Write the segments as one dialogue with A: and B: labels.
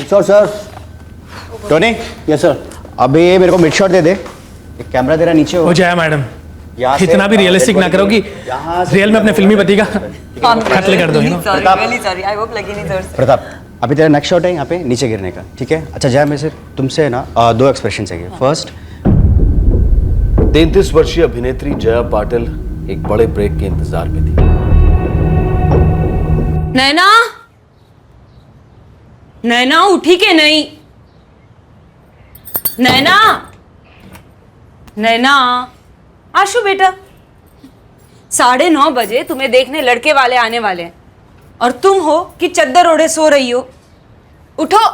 A: Sure sir. Tony. Yes sir. अभी मेरे को मिड शॉट दे दे। एक कैमरा तेरा नीचे
B: हो जाए मैडम, इतना भी रियलिस्टिक ना करो कि रियल में अपने फिल्मी पति का कत्ल कर दो।
A: प्रताप, अभी तेरा नेक्स्ट शॉट है यहाँ पे नीचे गिरने का, ठीक है? अच्छा जय, मैं सिर्फ तुमसे ना 2 एक्सप्रेशन चाहिए। फर्स्ट,
C: 33 वर्षीय अभिनेत्री जया पाटिल एक बड़े ब्रेक के इंतजार में थी।
D: नैना, नैना उठी के नहीं? नैना, नैना, आशु बेटा, 9:30 बजे तुम्हें देखने लड़के वाले आने वाले हैं और तुम हो कि चद्दर ओढ़े सो रही हो। उठो।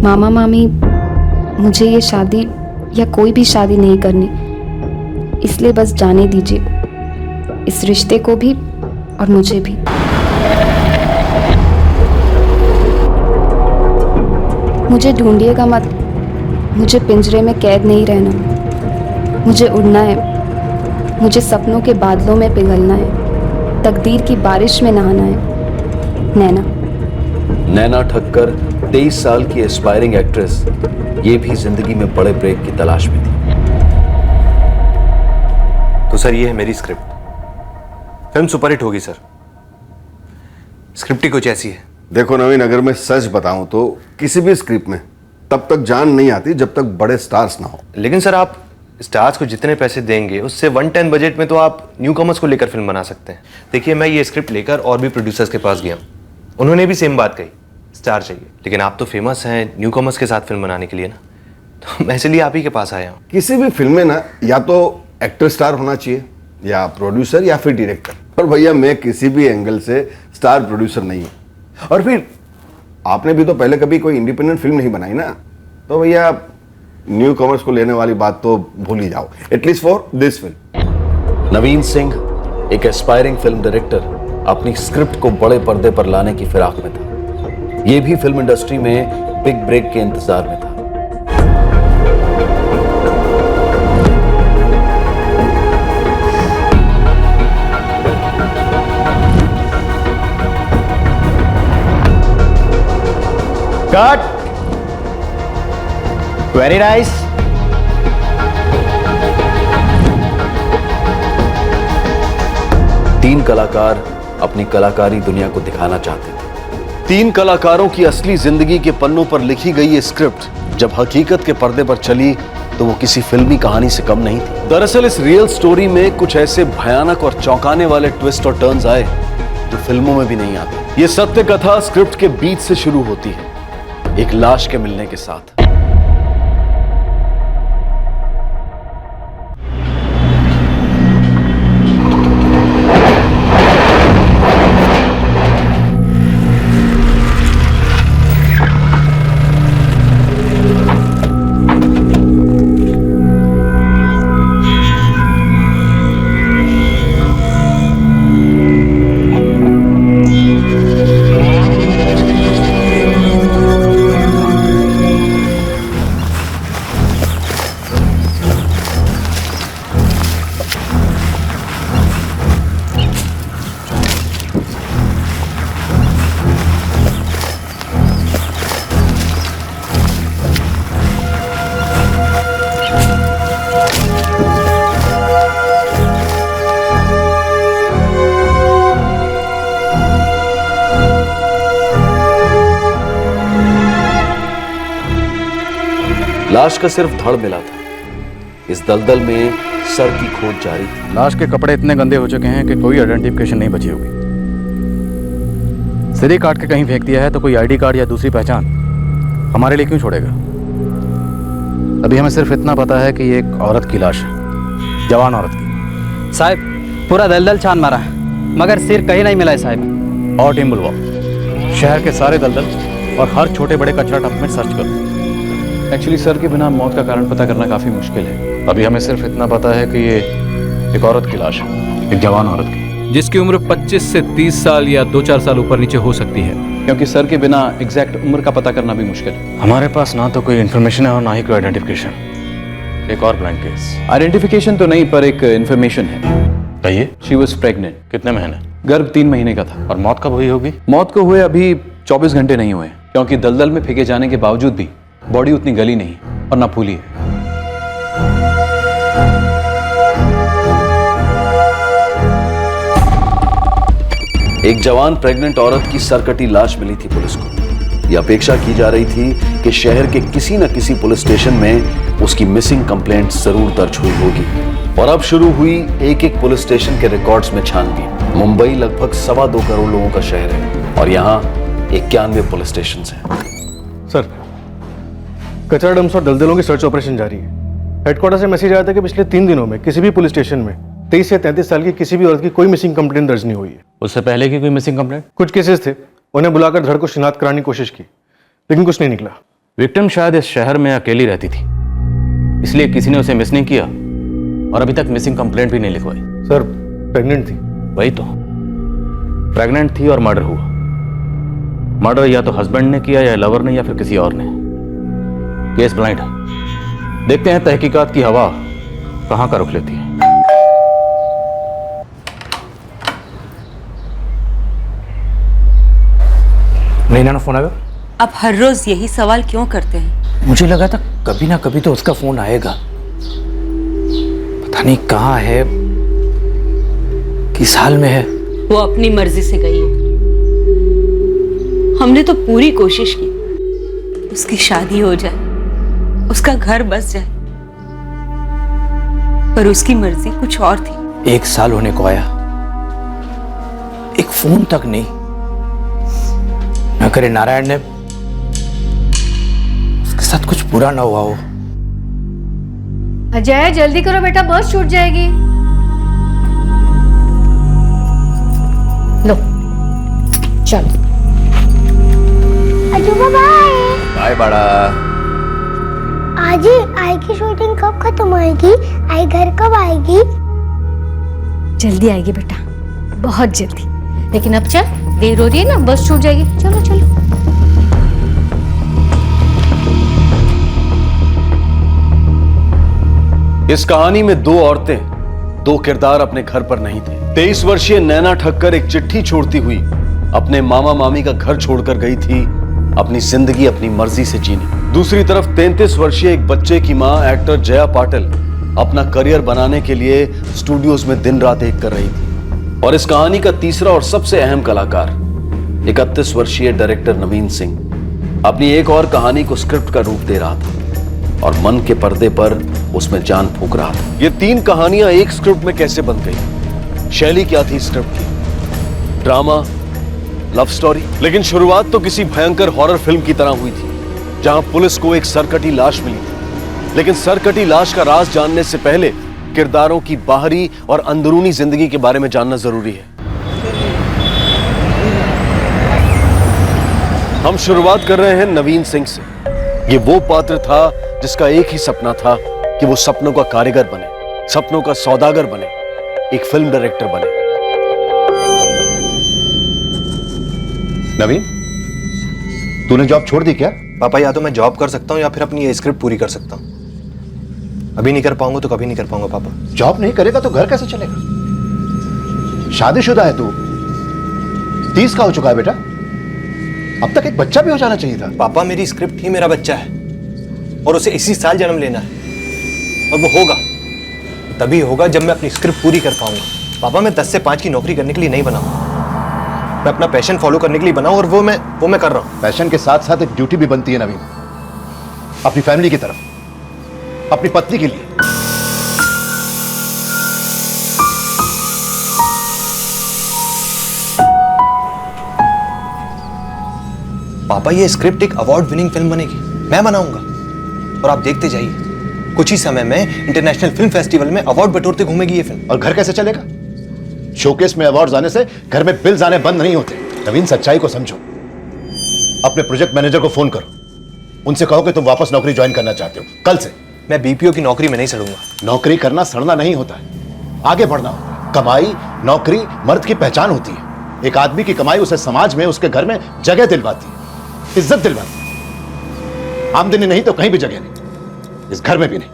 E: मामा मामी, मुझे ये शादी या कोई भी शादी नहीं करनी, इसलिए बस जाने दीजिए इस रिश्ते को भी और मुझे भी। मुझे ढूंढिएगा मत, मुझे पिंजरे में कैद नहीं रहना। मुझे उड़ना है, मुझे सपनों के बादलों में पिघलना है, तकदीर की बारिश में नहाना है। नैना।
C: नैना ठक्कर 23 साल की एस्पायरिंग एक्ट्रेस, ये भी जिंदगी में बड़े ब्रेक की तलाश में थी।
F: तो सर ये है मेरी स्क्रिप्ट। फिल्म सुपरहिट होगी सर। स्क्रिप्ट ही कुछ ऐसी है।
G: देखो नवीन, अगर मैं सच बताऊं तो किसी भी स्क्रिप्ट में तब तक जान नहीं आती जब तक बड़े स्टार्स ना हो।
F: लेकिन सर आप स्टार्स को जितने पैसे देंगे उससे 110 बजट में तो आप न्यू कॉमर्स को लेकर फिल्म बना सकते हैं। देखिए, मैं ये स्क्रिप्ट लेकर और भी प्रोड्यूसर्स के पास गया, उन्होंने भी सेम बात कही, स्टार चाहिए। लेकिन आप तो फेमस हैं न्यू कॉमर्स के साथ फिल्म बनाने के लिए ना, तो मैं इसलिए आप ही के पास आया हूँ।
G: किसी भी फिल्म में ना या तो एक्टर स्टार होना चाहिए या प्रोड्यूसर या फिर डायरेक्टर। और भैया मैं किसी भी एंगल से स्टार प्रोड्यूसर नहीं हूँ। और फिर आपने भी तो पहले कभी कोई इंडिपेंडेंट फिल्म नहीं बनाई ना, तो भैया न्यू कॉमर्स को लेने वाली बात तो भूल ही जाओ, एटलीस्ट फॉर दिस फिल्म।
C: नवीन सिंह एक एस्पायरिंग फिल्म डायरेक्टर अपनी स्क्रिप्ट को बड़े पर्दे पर लाने की फिराक में था। ये भी फिल्म इंडस्ट्री में बिग ब्रेक के इंतजार में था।
A: कट। Very nice.
C: तीन कलाकार अपनी कलाकारी दुनिया को दिखाना चाहते थे। 3 कलाकारों की असली जिंदगी के पन्नों पर लिखी गई ये स्क्रिप्ट जब हकीकत के पर्दे पर चली तो वो किसी फिल्मी कहानी से कम नहीं थी। दरअसल इस रियल स्टोरी में कुछ ऐसे भयानक और चौंकाने वाले ट्विस्ट और टर्न्स आए जो फिल्मों में भी नहीं आते। ये सत्य कथा स्क्रिप्ट के बीच से शुरू होती है, एक लाश के मिलने के साथ। लाश का सिर्फ धड़ मिला था। इस दलदल में सर की खोज जारी थी।
H: लाश के कपड़े इतने गंदे हो चुके हैं कि कोई आइडेंटिफिकेशन नहीं बची होगी। सिर ही काट के कहीं फेंक दिया है तो कोई आईडी कार्ड या दूसरी पहचान हमारे लिए क्यों छोड़ेगा? अभी हमें सिर्फ इतना पता है कि ये एक औरत की लाश है, जवान औरत की।
I: साहब, पूरा दलदल छान मारा है मगर सिर कहीं नहीं मिला है साहब।
H: और टीम बुलवाओ, शहर के सारे दलदल और हर छोटे बड़े कचरा डंप में सर्च करो।
J: एक्चुअली सर के बिना मौत का कारण पता करना काफ़ी मुश्किल है।
H: अभी हमें सिर्फ इतना पता है कि ये एक औरत की लाश है, एक जवान औरत की,
J: जिसकी उम्र 25 से 30 साल या 2-4 साल ऊपर नीचे हो सकती है। क्योंकि सर के बिना एग्जैक्ट उम्र का पता करना भी मुश्किल है।
H: हमारे पास ना तो कोई इन्फॉर्मेशन है और ना ही कोई आइडेंटिफिकेशन। एक और ब्लाइंड केस।
J: आइडेंटिफिकेशन तो नहीं, पर एक इन्फॉर्मेशन है।
H: कहिए।
J: She was pregnant.
H: कितने महीने?
J: गर्भ 3 महीने का था।
H: और मौत कब हुई होगी?
J: मौत को हुए अभी 24 घंटे नहीं हुए, क्योंकि दलदल में फेंके जाने के बावजूद भी बॉडी उतनी गली नहीं और ना फूली है।
C: एक जवान प्रेग्नेंट औरत की सरकटी लाश मिली थी पुलिस को। यह अपेक्षा की जा रही थी कि शहर के किसी न किसी पुलिस स्टेशन में उसकी मिसिंग कंप्लेंट जरूर दर्ज हुई होगी। और अब शुरू हुई एक एक पुलिस स्टेशन के रिकॉर्ड्स में छानबीन। मुंबई लगभग 2.25 करोड़ लोगों का शहर है और यहाँ 91 पुलिस स्टेशन हैं।
K: सर, कचरा डंप्स और दलदलों की सर्च ऑपरेशन जारी है। हेडक्वार्टर से मैसेज आया था कि पिछले 3 दिनों में किसी भी पुलिस स्टेशन में 23 से 33 साल की किसी भी औरत की कोई मिसिंग कंप्लेंट दर्ज नहीं हुई है।
H: उससे पहले की कोई मिसिंग कंप्लेंट?
K: कुछ केसेस थे, उन्हें बुलाकर धड़ को शिनाख्त कराने की कोशिश की, लेकिन कुछ नहीं निकला।
H: विक्टिम शायद इस शहर में अकेली रहती थी, इसलिए किसी ने उसे मिस नहीं किया और अभी तक मिसिंग कंप्लेंट भी नहीं लिखवाई।
K: सर, प्रेग्नेंट थी।
H: वही तो, प्रेग्नेंट थी और मर्डर हुआ। मर्डर या तो हस्बैंड ने किया या लवर ने या फिर किसी और ने। केस ब्लाइंड है। देखते हैं तहकीकात की हवा कहां का रुख लेती है।
B: नैना ना फोन आएगा?
D: अब हर रोज यही सवाल क्यों करते हैं?
B: मुझे लगा था कभी ना कभी तो उसका फोन आएगा। पता नहीं कहाँ है, किस हाल में है।
D: वो अपनी मर्जी से गई है। हमने तो पूरी कोशिश की उसकी शादी हो जाए, उसका घर बस जाए, पर उसकी मर्जी कुछ और थी।
B: 1 साल होने को आया, एक फोन तक नहीं। न करे नारायण ने उसके साथ कुछ बुरा ना हुआ हो।
L: अजय जल्दी करो बेटा, बस छूट जाएगी। लो चलो।
M: अजूबा बाय।
C: बाय बड़ा।
M: आज आई की शूटिंग कब खत्म होएगी? आई घर कब आएगी?
L: जल्दी आएगी बेटा, बहुत जल्दी। लेकिन अब चल, देर हो रही है ना, बस छूट जाएगी। चलो चलो।
C: इस कहानी में 2 औरतें, 2 किरदार अपने घर पर नहीं थे। 23 वर्षीय नैना ठक्कर एक चिट्ठी छोड़ती हुई अपने मामा मामी का घर छोड़कर गई थी अपनी जिंदगी अपनी मर्जी से जीने। दूसरी तरफ 33 वर्षीय एक बच्चे की मां एक्टर जया पाटिल अपना करियर बनाने के लिए स्टूडियोज में दिन रात एक कर रही थी। और इस कहानी का तीसरा और सबसे अहम कलाकार 31 वर्षीय डायरेक्टर नवीन सिंह अपनी एक और कहानी को स्क्रिप्ट का रूप दे रहा था और मन के पर्दे पर उसमें जान फूंक रहा था। ये 3 कहानियां एक स्क्रिप्ट में कैसे बन गई? शैली क्या थी स्क्रिप्ट की? Drama, love story? लेकिन शुरुआत तो किसी भयंकर हॉरर फिल्म की तरह हुई थी, जहां पुलिस को एक सरकटी लाश मिली थी। लेकिन सरकटी लाश का राज जानने से पहले किरदारों की बाहरी और अंदरूनी जिंदगी के बारे में जानना जरूरी है। हम शुरुआत कर रहे हैं नवीन सिंह से। ये वो पात्र था जिसका एक ही सपना था कि वो सपनों का कारीगर बने, सपनों का सौदागर बने, एक फिल्म डायरेक्टर बने।
A: नवीन, तूने जॉब छोड़ दी क्या?
F: पापा, या तो मैं जॉब कर सकता हूँ या फिर अपनी ये स्क्रिप्ट पूरी कर सकता हूँ। अभी नहीं कर पाऊंगा तो कभी नहीं कर पाऊंगा पापा।
A: जॉब नहीं करेगा तो घर कैसे चलेगा? शादीशुदा है तू, 30 का हो चुका है बेटा। अब तक एक बच्चा भी हो जाना चाहिए था।
F: पापा, मेरी स्क्रिप्ट ही मेरा बच्चा है और उसे इसी साल जन्म लेना है और वो होगा तभी होगा जब मैं अपनी स्क्रिप्ट पूरी कर पाऊंगा। पापा, मैं 10 से 5 की नौकरी करने के लिए नहीं बना हूं। मैं अपना पैशन फॉलो करने के लिए बना हूं और वो मैं कर रहा हूं।
A: पैशन के साथ साथ एक ड्यूटी भी बनती है नवीन, अपनी फैमिली की तरफ, अपनी पत्नी के लिए।
F: पापा, ये स्क्रिप्ट एक अवार्ड विनिंग फिल्म बनेगी, मैं बनाऊंगा और आप देखते जाइए, कुछ ही समय में इंटरनेशनल फिल्म फेस्टिवल में अवार्ड बटोरते घूमेगी ये फिल्म।
A: और घर कैसे चलेगा? शोकेस में अवार्ड्स आने से घर में बिल्स आने बंद नहीं होते। नवीन, सच्चाई को समझो। अपने प्रोजेक्ट मैनेजर को फोन करो, उनसे कहो कि तुम वापस नौकरी ज्वाइन करना चाहते हो कल से।
F: मैं बीपीओ की नौकरी में नहीं सड़ूंगा।
A: नौकरी करना सड़ना नहीं होता है, आगे बढ़ना होता है। कमाई, नौकरी मर्द की पहचान होती है। एक आदमी की कमाई उसे समाज में, उसके घर में जगह दिलवाती है, इज्जत दिलवाती है। आमदनी नहीं तो कहीं भी जगह नहीं, इस घर में भी नहीं।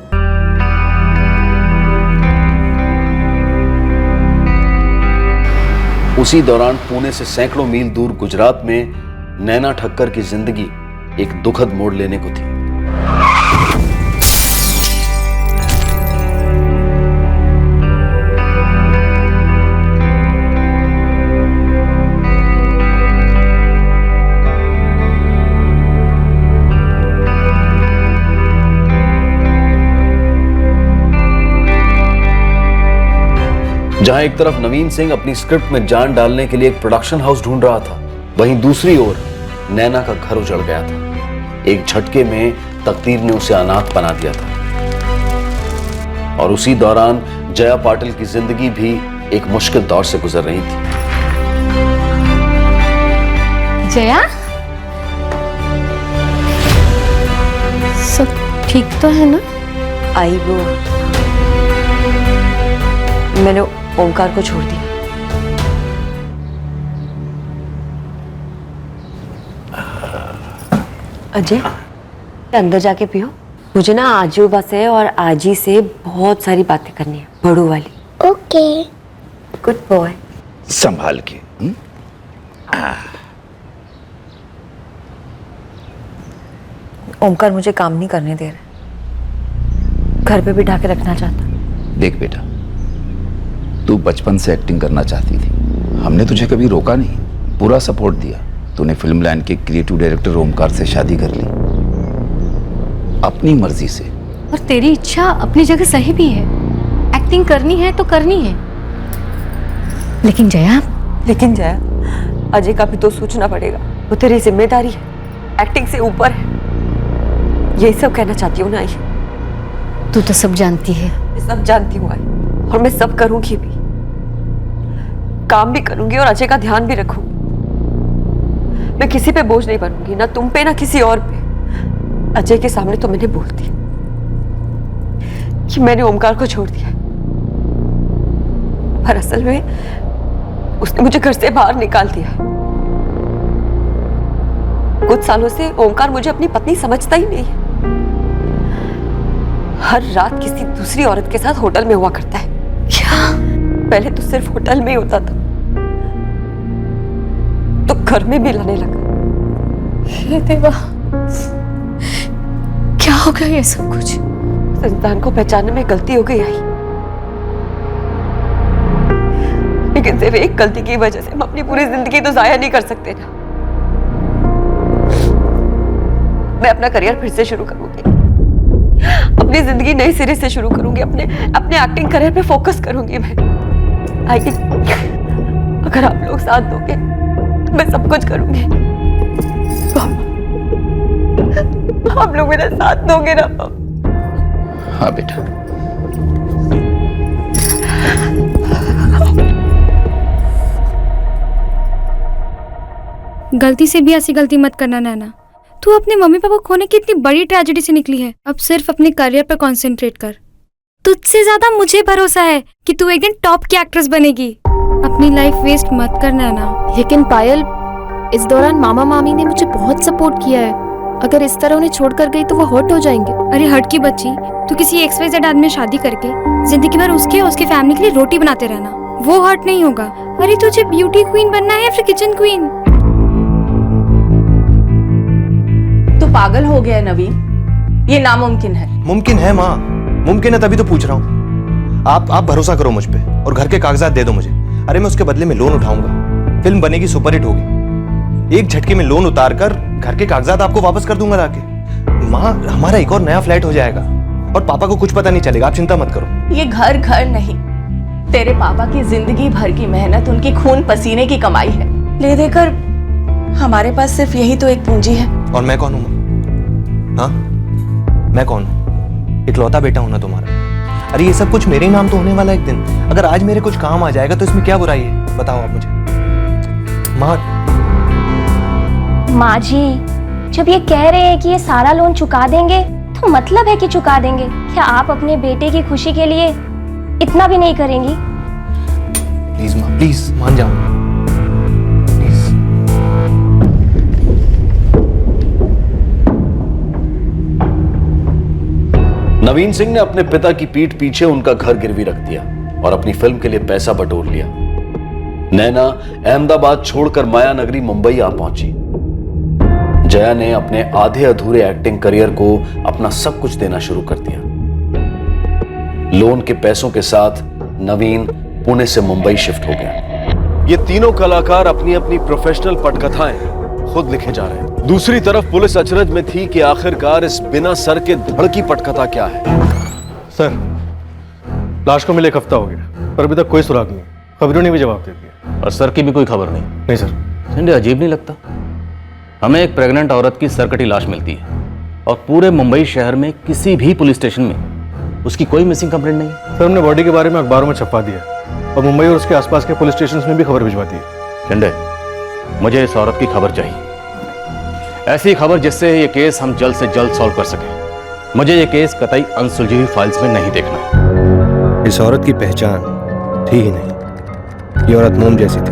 C: उसी दौरान पुणे से सैकड़ों मील दूर गुजरात में नैना ठक्कर की जिंदगी एक दुखद मोड़ लेने को थी। जहां एक तरफ नवीन सिंह अपनी स्क्रिप्ट में जान डालने के लिए एक प्रोडक्शन हाउस ढूंढ रहा था, वहीं दूसरी ओर नैना का घर उजड़ गया था। एक झटके में तकदीर ने उसे अनाथ बना दिया था। और उसी दौरान जया पाटिल की जिंदगी भी एक मुश्किल दौर से गुजर रही थी।
L: जया, सब ठीक तो है ना?
N: आई वो, मैंने ओमकार को छोड़ दिया। अजय, अंदर जाके पियो। मुझे ना आजू बासे और आजी से बहुत सारी बातें करनी है, बड़ू वाली।
M: ओके।
N: Good boy.
B: संभाल के।
N: ओमकार मुझे काम नहीं करने दे रहा, घर पे बिठा के रखना चाहता।
B: देख बेटा, तू बचपन से एक्टिंग करना चाहती थी, हमने तुझे कभी रोका नहीं, पूरा सपोर्ट दिया। तूने फिल्म लाइन के क्रिएटिव डायरेक्टर ओमकार से शादी कर ली अपनी मर्जी से।
L: और तेरी इच्छा अपनी जगह सही भी है, एक्टिंग करनी है तो करनी है। लेकिन जया,
N: अजय का भी तो सोचना पड़ेगा, वो तेरी जिम्मेदारी है, एक्टिंग से ऊपर है। यही सब कहना चाहती हूँ ना आई।
L: तू तो सब जानती है।
N: मैं सब जानती हूँ आई, और मैं सब करूंगी भी, काम भी करूंगी और अजय का ध्यान भी रखूंगी। मैं किसी पे बोझ नहीं बनूंगी, ना तुम पे ना किसी और पे। अजय के सामने तो मैंने बोल दिया कि मैंने ओमकार को छोड़ दिया, पर असल में उसने मुझे घर से बाहर निकाल दिया। कुछ सालों से ओमकार मुझे अपनी पत्नी समझता ही नहीं है। हर रात किसी दूसरी औरत के साथ होटल में हुआ करता है। क्या? पहले तो सिर्फ होटल में ही होता था, तो घर में भी लाने लगा।
L: हे देवा, क्या हो गया ये सब कुछ?
N: उस इंसान को पहचानने में गलती हो गई आई, लेकिन सिर्फ एक गलती की वजह से हम अपनी पूरी जिंदगी तो जाया नहीं कर सकते ना। मैं अपना करियर फिर से शुरू करूंगी, अपनी जिंदगी नए सिरे से शुरू करूंगी, अपने एक्टिंग करियर पे फोकस करूंगी मैं। आई, अगर आप लोग साथ दोगे तो मैं सब कुछ करूंगी। आप लोग मेरा साथ दोगे ना?
B: हाँ बेटा।
E: गलती से भी ऐसी गलती मत करना नैना। तू अपने मम्मी पापा को खोने की इतनी बड़ी ट्रेजेडी से निकली है, अब सिर्फ अपने करियर पर कंसंट्रेट कर। तुझसे ज्यादा मुझे भरोसा है कि तू एक दिन टॉप की एक्ट्रेस बनेगी। अपनी लाइफ वेस्ट मत कर नैना।
O: लेकिन पायल, इस दौरान मामा मामी ने मुझे बहुत सपोर्ट किया है। अगर इस तरह उन्हें छोड़कर गई तो वो हर्ट हो जाएंगे।
E: अरे हर्ट की बच्ची, तू किसी XYZ आदमी से शादी करके जिंदगी भर उसके और उसके फैमिली के लिए रोटी बनाते रहना, वो हर्ट नहीं होगा। अरे तुझे ब्यूटी क्वीन बनना है या फिर किचन क्वीन?
P: तो पागल हो गया नवीन, ये नामुमकिन है।
F: मुमकिन है माँ, मुमकिन है, तभी तो पूछ रहा हूँ। आप भरोसा करो मुझ पे और घर के कागजात दे दो मुझे। अरे मैं उसके बदले में लोन उठाऊंगा, फिल्म बनेगी, सुपरहिट होगी। एक झटके में लोन उतार कर घर के कागजात आपको वापस कर दूंगा लाके। माँ, हमारा एक और नया फ्लैट हो जाएगा और पापा को कुछ पता नहीं चलेगा, आप चिंता मत करो।
P: ये घर नहीं, तेरे पापा की जिंदगी भर की मेहनत, उनकी खून पसीने की कमाई है। ले देकर हमारे पास सिर्फ यही तो एक पूंजी है।
F: और मैं कौन हूँ? हाँ, मैं कौन हूँ? इकलौता बेटा हूं ना तुम्हारा। अरे ये सब कुछ मेरे ही नाम तो होने वाला एक दिन। अगर आज मेरे कुछ काम आ जाएगा तो इसमें क्या बुराई है, बताओ आप मुझे।
Q: माँ जी, जब ये कह रहे हैं कि ये सारा लोन चुका देंगे तो मतलब है कि चुका देंगे। क्या आप अपने बेटे की खुशी के लिए इतना भी नहीं करेंगी?
F: प्लीज माँ, प्लीज मान जाओ।
C: नवीन सिंह ने अपने पिता की पीठ पीछे उनका घर गिरवी रख दिया और अपनी फिल्म के लिए पैसा बटोर लिया। नैना अहमदाबाद छोड़कर माया नगरी मुंबई आ पहुंची। जया ने अपने आधे अधूरे एक्टिंग करियर को अपना सब कुछ देना शुरू कर दिया। लोन के पैसों के साथ नवीन पुणे से मुंबई शिफ्ट हो गया। ये तीनों कलाकार अपनी अपनी प्रोफेशनल पटकथाएं खुद लिखे जा रहे हैं। दूसरी तरफ पुलिस अचरज में थी कि आखिरकार इस बिना सर के धड़ की पटकथा क्या है।
K: सर, लाश को मिले 1 हफ्ता हो गया पर अभी तक कोई सुराग नहीं। खबरों ने भी जवाब दे दिया
H: और सर की भी कोई खबर नहीं।
K: नहीं सर।
H: संजय, अजीब नहीं लगता? हमें एक प्रेग्नेंट औरत की सरकटी लाश मिलती है और पूरे मुंबई शहर में किसी भी पुलिस स्टेशन में उसकी कोई मिसिंग कंप्लेंट नहीं।
K: सर, हमने बॉडी के बारे में अखबारों में छपवा दिया और मुंबई और उसके आसपास के पुलिस स्टेशन में भी खबर भिजवा दी है।
H: संजय, मुझे इस औरत की खबर चाहिए, ऐसी खबर जिससे ये केस हम जल्द से जल्द सॉल्व कर सकें। मुझे ये केस कतई अनसुलझी हुई फाइल्स में नहीं देखना।
R: इस औरत की पहचान थी ही नहीं। ये औरत मोम जैसी थी,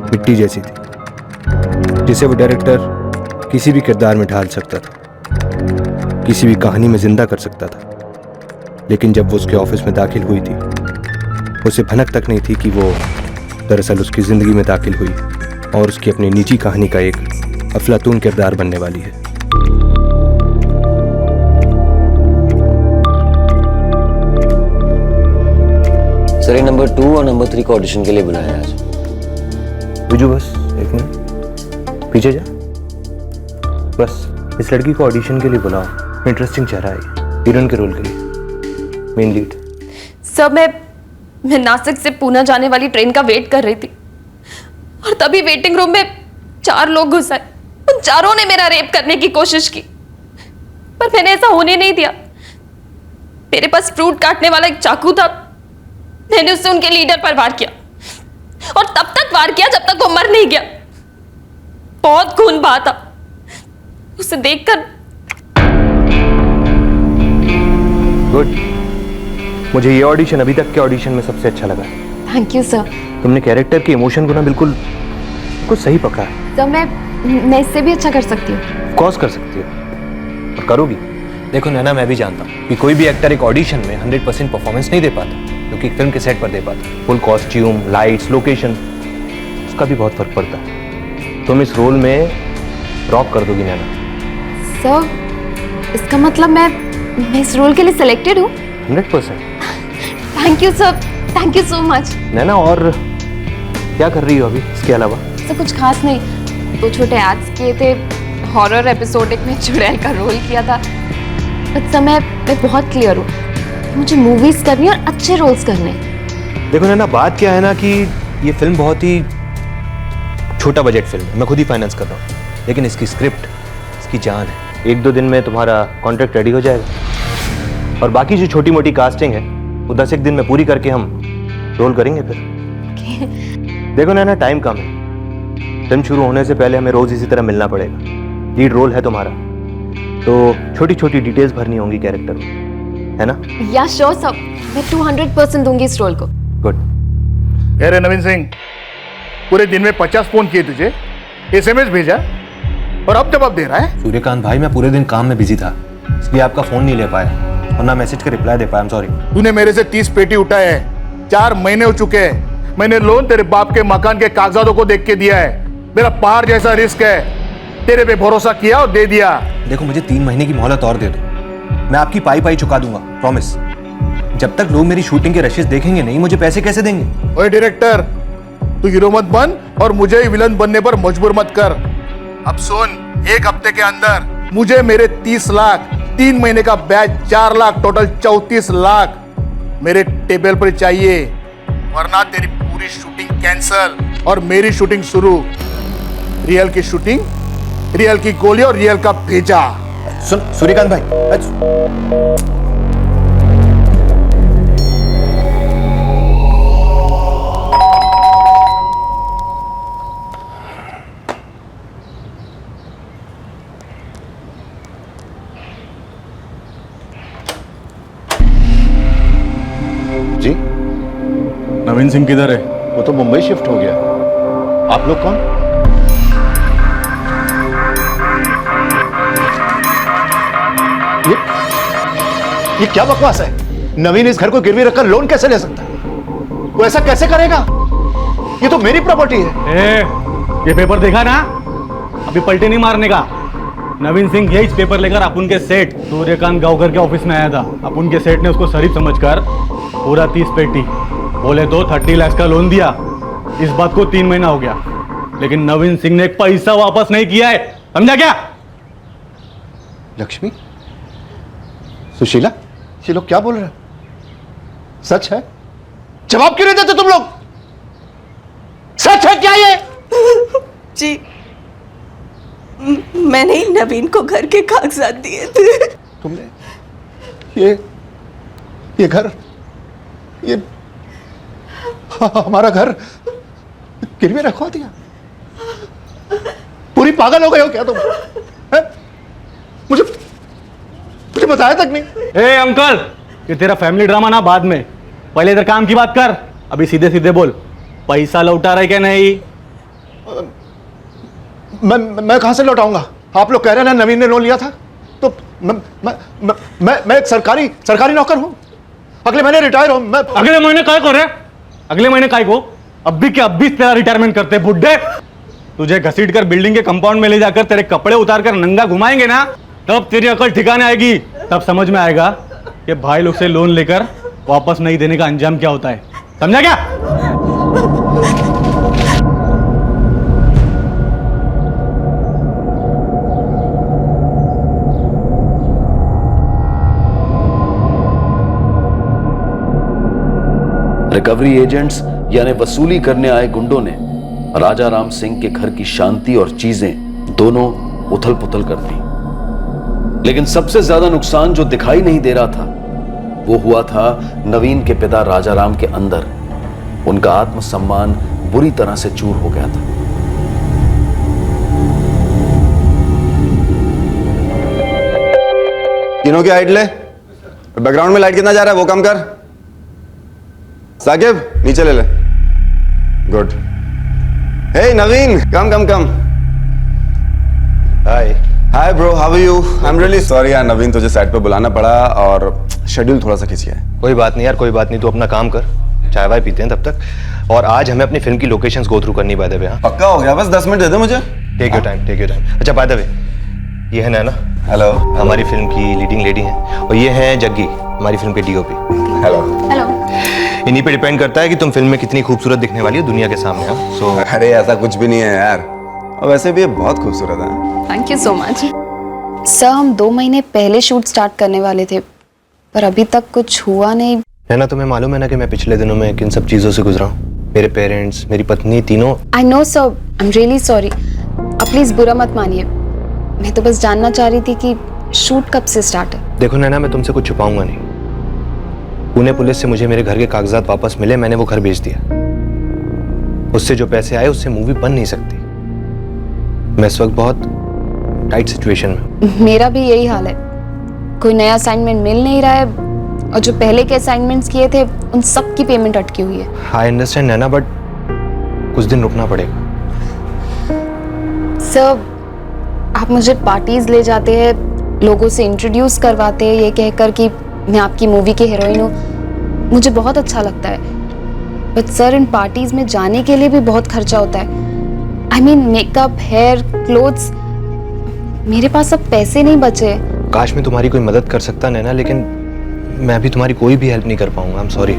R: मिट्टी जैसी थी, जिसे वो डायरेक्टर किसी भी किरदार में ढाल सकता था, किसी भी कहानी में जिंदा कर सकता था। लेकिन जब वो उसके ऑफिस में दाखिल हुई थी, उसे भनक तक नहीं थी कि वो दरअसल उसकी जिंदगी में दाखिल हुई और उसकी अपनी निजी कहानी का एक अफलातून किरदार बनने वाली है।
S: सर, नंबर 2 और नंबर 3 को ऑडिशन के लिए बुलाया है आज।
R: बिजू, बस 1 मिनट पीछे जा। बस इस लड़की को ऑडिशन के लिए बुलाओ। इंटरेस्टिंग चेहरा है, हीरोइन के रोल के लिए, मेन लीड।
N: सर, मैं नासिक से पूना जाने वाली ट्रेन का वेट कर रही थी और तभी वेटिंग रूम में 4 लोग घुस आए। उन चारों ने मेरा रेप करने की कोशिश की पर मैंने ऐसा होने नहीं दिया। मेरे पास फ्रूट काटने वाला एक चाकू था। मैंने उससे उनके लीडर पर वार किया और तब तक वार किया जब तक वो मर नहीं गया। बहुत खून बहा था। उसे देखकर
R: गुड। मुझे ये ऑडिशन अभी तक के ऑडिशन में सबसे अच्छा लगा।
O: Thank you sir.
R: तुमने कैरेक्टर के इमोशन को ना बिल्कुल कुछ सही पकड़ा है।
O: सर, मैं इससे भी अच्छा कर सकती हूँ।
R: कॉज कर सकती हो और करोगी। देखो नैना, मैं भी जानता हूँ कि कोई भी एक्टर एक ऑडिशन में 100% परफॉर्मेंस नहीं दे पाता, क्योंकि फिल्म के सेट पर दे पाता। फुल कॉस्ट्यूम, लाइट्स, लोकेशन, उसका भी बहुत फर्क पड़ता है। तुम इस रोल में रॉक कर दोगी नैना।
O: सर, इसका मतलब मैं इस रोल के लिए सिलेक्टेड हूँ?
R: 100%।
O: Thank you sir, thank you so much.
R: Naina, और क्या कर रही हो अभी इसके अलावा?
O: सर, कुछ खास नहीं। 2 छोटे एड्स किए थे, हॉरर एपिसोडिक में चुड़ैल का रोल किया था। बट सर, मैं बहुत क्लियर हूँ, मुझे मूवीज करनी और अच्छे रोल्स करने।
R: देखो नैना, बात क्या है ना कि ये फिल्म बहुत ही छोटा बजट फिल्म है, मैं खुद ही फाइनेंस कर रहा हूँ। लेकिन इसकी स्क्रिप्ट, इसकी जान है। 1-2 दिन में तुम्हारा कॉन्ट्रैक्ट रेडी हो जाएगा और बाकी जो छोटी मोटी कास्टिंग है वो 10-1 दिन में पूरी करके हम रोल करेंगे फिर। देखो नैना, टाइम कम है। फिल्म शुरू होने से पहले हमें रोज इसी तरह मिलना पड़ेगा। लीड रोल है तुम्हारा, तो छोटी छोटी डिटेल्स भरनी होंगी कैरेक्टर में, है ना?
O: या श्योर सर, मैं 200% दूंगी इस रोल को।
R: गुड।
T: कह रहे नवीन सिंह, पूरे दिन में 50 फोन किए तुझे, SMS भेजा और अब जवाब दे रहा है?
R: सूर्यकांत भाई, मैं पूरे दिन काम में बिजी था, इसलिए आपका फोन नहीं ले पाया और ना मैसेज का रिप्लाई दे पाया। I am sorry.
T: तूने मेरे से 30 पेटी उठाए हैं, 4 महीने हो चुके हैं। मैंने लोन तेरे बाप के मकान के कागजातों को देख के दिया है। मेरा पहाड़ जैसा रिस्क है, तेरे पे भरोसा किया और दे दिया।
R: देखो, मुझे 3 महीने की मोहलत और दे दो, मैं आपकी पाई चुका दूंगा, प्रॉमिस। जब तक लोग मेरी शूटिंग के रशेस देखेंगे नहीं, मुझे पैसे कैसे देंगे?
T: ओए डायरेक्टर, तू हीरो मत बन और मुझे ही विलन बनने पर मजबूर मत कर। अब सुन, 1 हफ्ते के अंदर मुझे मेरे 30 लाख, 3 महीने का बैच 4 लाख, टोटल 34 लाख मेरे टेबल पर चाहिए, वरना तेरी पूरी शूटिंग कैंसल और मेरी शूटिंग शुरू। रियल की शूटिंग, रियल की गोली और रियल का भेजा।
R: सुन सूर्यकांत भाई,
A: जी,
K: नवीन सिंह किधर है?
A: वो तो मुंबई शिफ्ट हो गया। आप लोग कौन? ये क्या बकवास है? नवीन इस घर को गिरवी रखकर लोन कैसे ले सकता है? वो ऐसा कैसे करेगा? ये तो मेरी प्रॉपर्टी है।
K: ये पेपर देखा ना? अभी पलटी नहीं मारने का। नवीन सिंह यही पेपर लेकर अपुन के सेठ सूर्यकांत गांवकर के ऑफिस में आया था। अपुन के सेठ ने उसको शरीफ समझकर पूरा 30 पेटी बोले तो 30 लाख का लोन दिया। इस बात को 3 महीना हो गया, लेकिन नवीन सिंह ने एक पैसा वापस नहीं किया है। समझा क्या?
A: लक्ष्मी, सुशीला, ये लोग क्या बोल रहे हैं? सच है? जवाब क्यों नहीं देते तुम लोग? सच है क्या ये?
P: जी, मैंने ही नवीन को घर के कागजात दिए थे।
A: तुमने ये घर, ये हमारा घर गिरवी रखवा दिया? पूरी पागल हो गए हो क्या तुम? है? मुझे बताया तक नहीं।
K: ए अंकल, ये तेरा फैमिली ड्रामा ना बाद में, पहले इधर काम की बात कर। अभी सीधे सीधे बोल, पैसा लौटा रहा है क्या नहीं?
A: मैं कहां से लौटाऊंगा? आप लोग कह रहे हैं ना नवीन ने लोन लिया था, तो मैं एक सरकारी नौकर हूं। अगले महीने रिटायर हूं मैं।
K: अगले महीने काय को रे? अगले महीने काय को? अब भी तेरा रिटायरमेंट करते बुड्ढे। तुझे घसीट कर बिल्डिंग के कंपाउंड में ले जाकर तेरे कपड़े उतार कर नंगा घुमाएंगे ना, तब तेरी अकल ठिकाने आएगी। तब समझ में आएगा कि भाई लोग से लोन लेकर वापस नहीं देने का अंजाम क्या होता है। समझा क्या?
C: रिकवरी एजेंट्स यानी वसूली करने आए गुंडों ने राजा राम सिंह के घर की शांति और चीजें दोनों उथल पुथल कर दी। लेकिन सबसे ज्यादा नुकसान जो दिखाई नहीं दे रहा था वो हुआ था नवीन के पिता राजाराम के अंदर। उनका आत्मसम्मान बुरी तरह से चूर हो गया था।
U: तीनों की हाइट ले। बैकग्राउंड में लाइट कितना जा रहा है वो कम कर। साकिब नीचे ले ले। Good. Hey Naveen, come. Hi hi bro, how are you? I am really sorry यार नवीन, तुझे सेट पे बुलाना पड़ा और शेड्यूल थोड़ा सा खिंच गया है।
R: कोई बात नहीं यार, कोई बात नहीं, तू अपना काम कर, चाय वाय पीते हैं तब तक। और आज हमें अपनी फिल्म की लोकेशंस गो थ्रू करनी बाय द वे।
U: पक्का हो गया? बस 10 मिनट दे दे मुझे।
R: Take your time. अच्छा बाय द वे, ये है नैना।
U: हेलो।
R: हमारी फिल्म की लीडिंग लेडी है। और ये है जग्गी, हमारी फिल्म के डीओपी।
U: हेलो।
R: इन्हीं पे डिपेंड करता है कि तुम फिल्म में कितनी खूबसूरत दिखने वाली हो दुनिया के सामने। सो
U: अरे ऐसा कुछ भी नहीं है यार, और वैसे भी ये बहुत खूबसूरत है।
E: Thank you so much sir. हम 2 महीने पहले शूट स्टार्ट करने वाले थे, पर अभी तक कुछ हुआ नहीं।
R: है ना, तुम्हें मालूम है ना कि मैं पिछले दिनों में किन सब चीजों से गुजरा हूँ। मेरे पेरेंट्स, मेरी पत्नी, तीनों।
E: I know sir, I am really sorry. अब प्लीज बुरा मत मानिए, मैं तो बस जानना चाह रही थी कि शूट कब से स्टार्ट है।
R: देखो नैना, मैं तुमसे कुछ छुपाऊंगा नहीं। पुणे पुलिस से मुझे मेरे घर के कागजात वापस मिले, मैंने वो घर बेच दिया। उससे जो पैसे आए उससे मूवी बन नहीं सकती। मैं इस वक्त बहुत टाइट सिचुएशन में।
E: मेरा भी यही हाल है, कोई नया असाइनमेंट मिल नहीं रहा है और जो पहले के असाइनमेंट्स किए थे उन सब की पेमेंट अटकी हुई है।
R: आई अंडरस्टैंड नैना, बट कुछ दिन रुकना पड़ेगा।
E: सर, आप मुझे पार्टीज ले जाते हैं, लोगों से इंट्रोड्यूस करवाते हैं ये कहकर कि मैं आपकी मूवी की हीरोइन हूँ, मुझे बहुत अच्छा लगता है। बट सर, इन पार्टीज में जाने के लिए भी बहुत खर्चा होता है। I mean makeup, hair, clothes. मेरे पास अब पैसे नहीं बचे।
R: काश मैं तुम्हारी कोई मदद कर सकता नैना, लेकिन मैं अभी तुम्हारी कोई भी हेल्प नहीं कर पाऊंगा। I am sorry.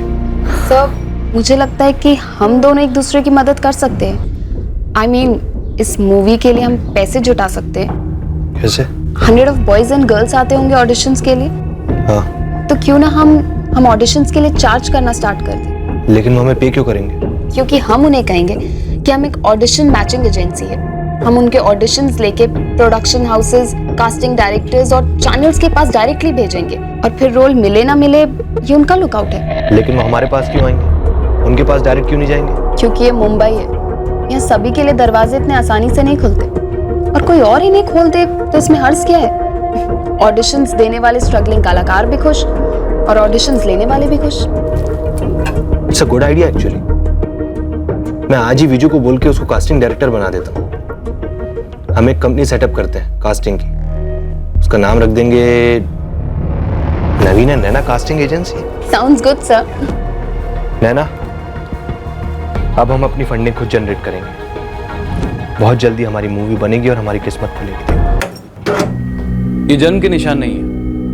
E: सर, मुझे लगता है कि हम दोनों एक दूसरे की मदद कर सकते हैं। आई मीन इस मूवी के लिए हम पैसे जुटा सकते हैं।
R: कैसे?
E: 100 ऑफ बॉयज एंड गर्ल्स आते होंगे ऑडिशंस के लिए।
R: हाँ।
E: तो क्यों ना हम ऑडिशंस के लिए चार्ज करना स्टार्ट कर दें।
R: लेकिन वो हमें पे क्यों करेंगे?
E: क्योंकि हम उन्हें कहेंगे कि हम एक ऑडिशन मैचिंग एजेंसी है। हम उनके ऑडिशंस लेके प्रोडक्शन हाउसेस, कास्टिंग डायरेक्टर्स और चैनल्स के पास डायरेक्टली भेजेंगे और फिर रोल मिले ना मिले ये उनका लुकआउट है।
R: लेकिन वो हमारे पास क्यों आएंगे? उनके पास डायरेक्ट क्यों नहीं जाएंगे?
E: क्योंकि ये मुंबई है, यहाँ सभी के लिए दरवाजे इतने आसानी से नहीं खुलते, और कोई और इन्हें खोल दे तो इसमें हर्ज क्या है। ऑडिशंस देने वाले स्ट्रगलिंग कलाकार भी खुश और ऑडिशंस लेने वाले भी खुश।
R: It's a good idea actually. मैं आज ही विजू को बोल के उसको कास्टिंग डायरेक्टर बना देता हूँ। हम एक कंपनी सेटअप करते हैं कास्टिंग की, उसका नाम रख देंगे Naveen and Naina casting agency.
O: Sounds good sir.
R: Naina, अब हम अपनी फंडिंग खुद जनरेट करेंगे। बहुत जल्दी हमारी मूवी बनेगी और हमारी किस्मत खुलेगी।
H: ये जन्म के निशान नहीं है,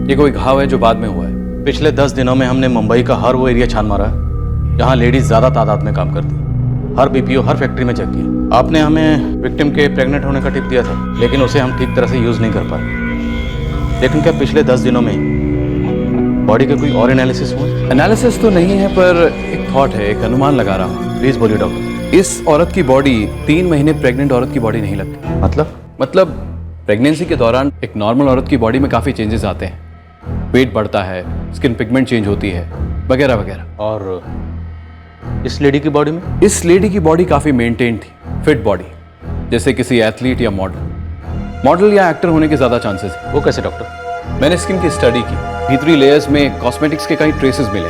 H: ये कोई घाव है जो बाद में हुआ है। पिछले 10 दिनों में हमने मुंबई का हर वो एरिया छान मारा है जहाँ लेडीज ज्यादा तादाद में काम करती। हर बीपीओ, हर फैक्ट्री में चेक किया। आपने हमें विक्टिम के प्रेग्नेंट होने का टिप दिया था, लेकिन उसे हम ठीक तरह से यूज नहीं कर पाए। लेकिन क्या पिछले 10 दिनों में बॉडी के कोई और एनालिसिस हुए?
J: एनालिसिस तो नहीं है, पर एक थॉट है, एक अनुमान लगा रहा हूँ।
H: प्लीज बोलिए डॉक्टर।
J: इस औरत की बॉडी 3 महीने प्रेग्नेंट औरत की बॉडी नहीं लगती। मतलब प्रेगनेंसी के दौरान एक नॉर्मल औरत की बॉडी में काफ़ी चेंजेस आते हैं। वेट बढ़ता है, स्किन पिगमेंट चेंज होती है, वगैरह वगैरह।
H: और इस लेडी की बॉडी में?
J: इस लेडी की बॉडी काफ़ी मेंटेन थी, फिट बॉडी, जैसे किसी एथलीट या मॉडल या एक्टर होने के ज़्यादा चांसेस हैं।
H: वो कैसे डॉक्टर?
J: मैंने स्किन की स्टडी की, भीतरी लेयर्स में कॉस्मेटिक्स के कई ट्रेसेस मिले,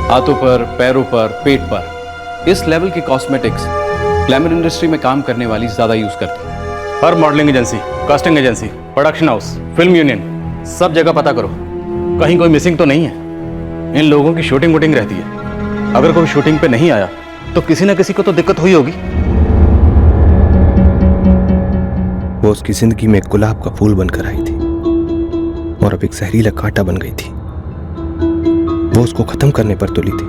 J: हाथों पर, पैरों पर, पेट पर। इस लेवल की कॉस्मेटिक्स ग्लैमर इंडस्ट्री में काम करने वाली ज़्यादा यूज़ करती है।
H: हर modelling agency, casting agency, production house, film union, सब जगह पता करो, कहीं कोई मिसिंग तो नहीं है। इन लोगों की शूटिंग वूटिंग रहती है। अगर कोई शूटिंग पे नहीं आया तो किसी ना किसी को तो दिक्कत हुई होगी।
R: वो उसकी जिंदगी में एक गुलाब का फूल बनकर आई थी और अब एक जहरीला कांटा बन गई थी। वो उसको खत्म करने पर तुली थी,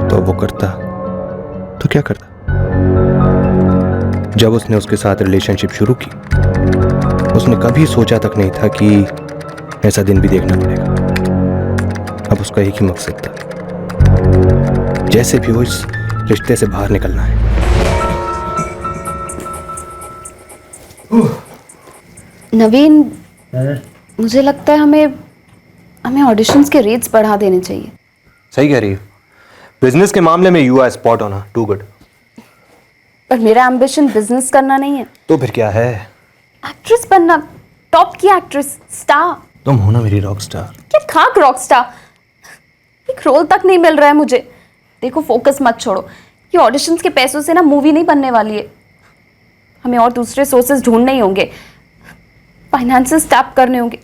R: तो वो करता तो क्या करता? जब उसने उसके साथ रिलेशनशिप शुरू की, उसने कभी सोचा तक नहीं था कि ऐसा दिन भी देखना पड़ेगा। अब उसका एक ही मकसद था, जैसे भी हो इस रिश्ते से बाहर निकलना है।
E: नवीन, मुझे लगता है हमें ऑडिशंस के रेट्स बढ़ा देने चाहिए।
R: सही कह रही है। बिजनेस के मामले में you are spot on, too good.
E: पर मेरा एम्बिशन बिजनेस करना नहीं है।
R: तो फिर क्या है?
E: एक्ट्रेस बनना, टॉप की एक्ट्रेस, स्टार।
R: तुम हो ना मेरी रॉक स्टार।
E: क्या खाक रॉक स्टार? एक रोल तक नहीं मिल रहा है मुझे। देखो, फोकस मत छोड़ो। ये ऑडिशंस के पैसों से ना मूवी नहीं बनने वाली है। हमें और दूसरे सोर्सेज ढूंढने ही होंगे, फाइनेंसेस टैप करने होंगे।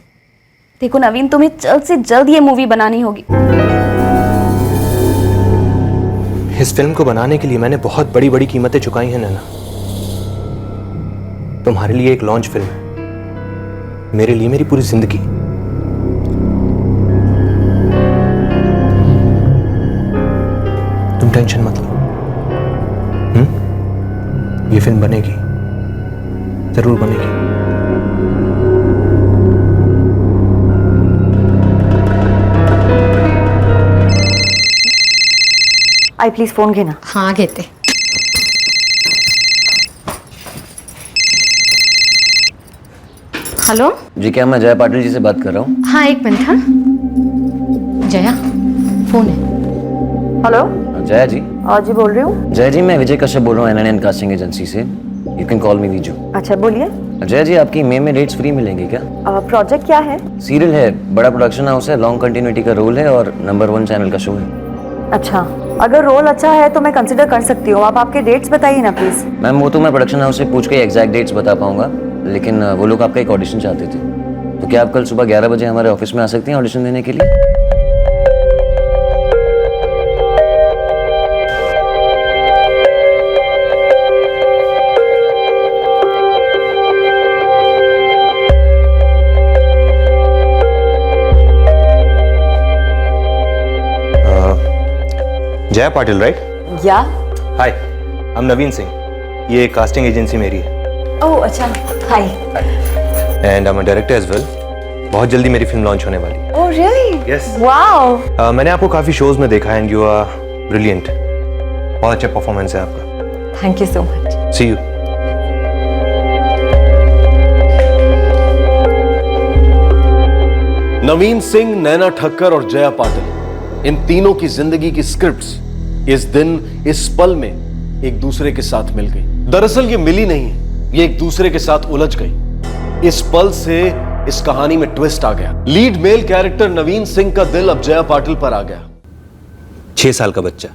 E: देखो नवीन, तुम्हें जल्द से जल्द ये मूवी बनानी होगी।
R: इस फिल्म को बनाने के लिए मैंने बहुत बड़ी बड़ी कीमतें चुकाई हैं नैना। तुम्हारे लिए एक लॉन्च फिल्म है, मेरे लिए मेरी पूरी जिंदगी। तुम टेंशन मत लो। ये फिल्म बनेगी, जरूर बनेगी।
N: आई प्लीज फोन घे ना।
L: हाँ घेते। हेलो
S: जी, क्या मैं जया पाटिल जी से बात कर रहा हूँ?
L: हाँ, एक मिनट। हाँ जया, फोन है।
N: हेलो
S: जया जी।
N: हाँ जी, बोल रही हूँ।
S: जया जी, मैं विजय कश्यप बोल रहा हूँ, NNN कास्टिंग एजेंसी से। यू कैन कॉल मी विजू।
N: अच्छा, बोलिए।
S: जया जी, आपकी मई में डेट्स फ्री मिलेंगी क्या?
N: प्रोजेक्ट क्या है?
S: सीरियल है, बड़ा प्रोडक्शन हाउस है, लॉन्ग कंटिन्यूटी का रोल है और नंबर 1 चैनल का शो है।
N: अच्छा, अगर रोल अच्छा है तो मैं कंसिडर कर सकती हूँ। आप आपके डेट्स बताइए ना प्लीज।
S: मैम, वो तो मैं प्रोडक्शन हाउस से पूछ के एग्जैक्ट डेट्स बता पाऊंगा, लेकिन वो लोग आपका एक ऑडिशन चाहते थे। तो क्या आप कल सुबह 11 बजे हमारे ऑफिस में आ सकती हैं ऑडिशन देने के लिए?
R: जया पाटिल, राइट?
N: या
R: हाय, आई एम नवीन सिंह। ये कास्टिंग एजेंसी मेरी है।
N: ओह अच्छा, hi.
R: And I am a director as well. बहुत जल्दी मेरी फिल्म लॉन्च होने वाली है।
N: Oh really?
R: यस।
N: वाओ।
R: मैंने आपको काफी शोज में देखा है एंड यू आर ब्रिलियंट। बहुत अच्छा परफॉर्मेंस है आपका।
N: Thank you so much.
R: See you.
C: Naveen Singh, Naina Thakkar और जया पाटिल, इन तीनों की जिंदगी की स्क्रिप्ट्स इस दिन, इस पल में एक दूसरे के साथ मिल गई। दरअसल ये मिली नहीं, ये एक दूसरे के साथ उलझ गई। इस पल से इस कहानी में ट्विस्ट आ गया। लीड मेल कैरेक्टर नवीन सिंह का दिल अब जया पाटिल पर आ गया।
R: 6 साल का बच्चा।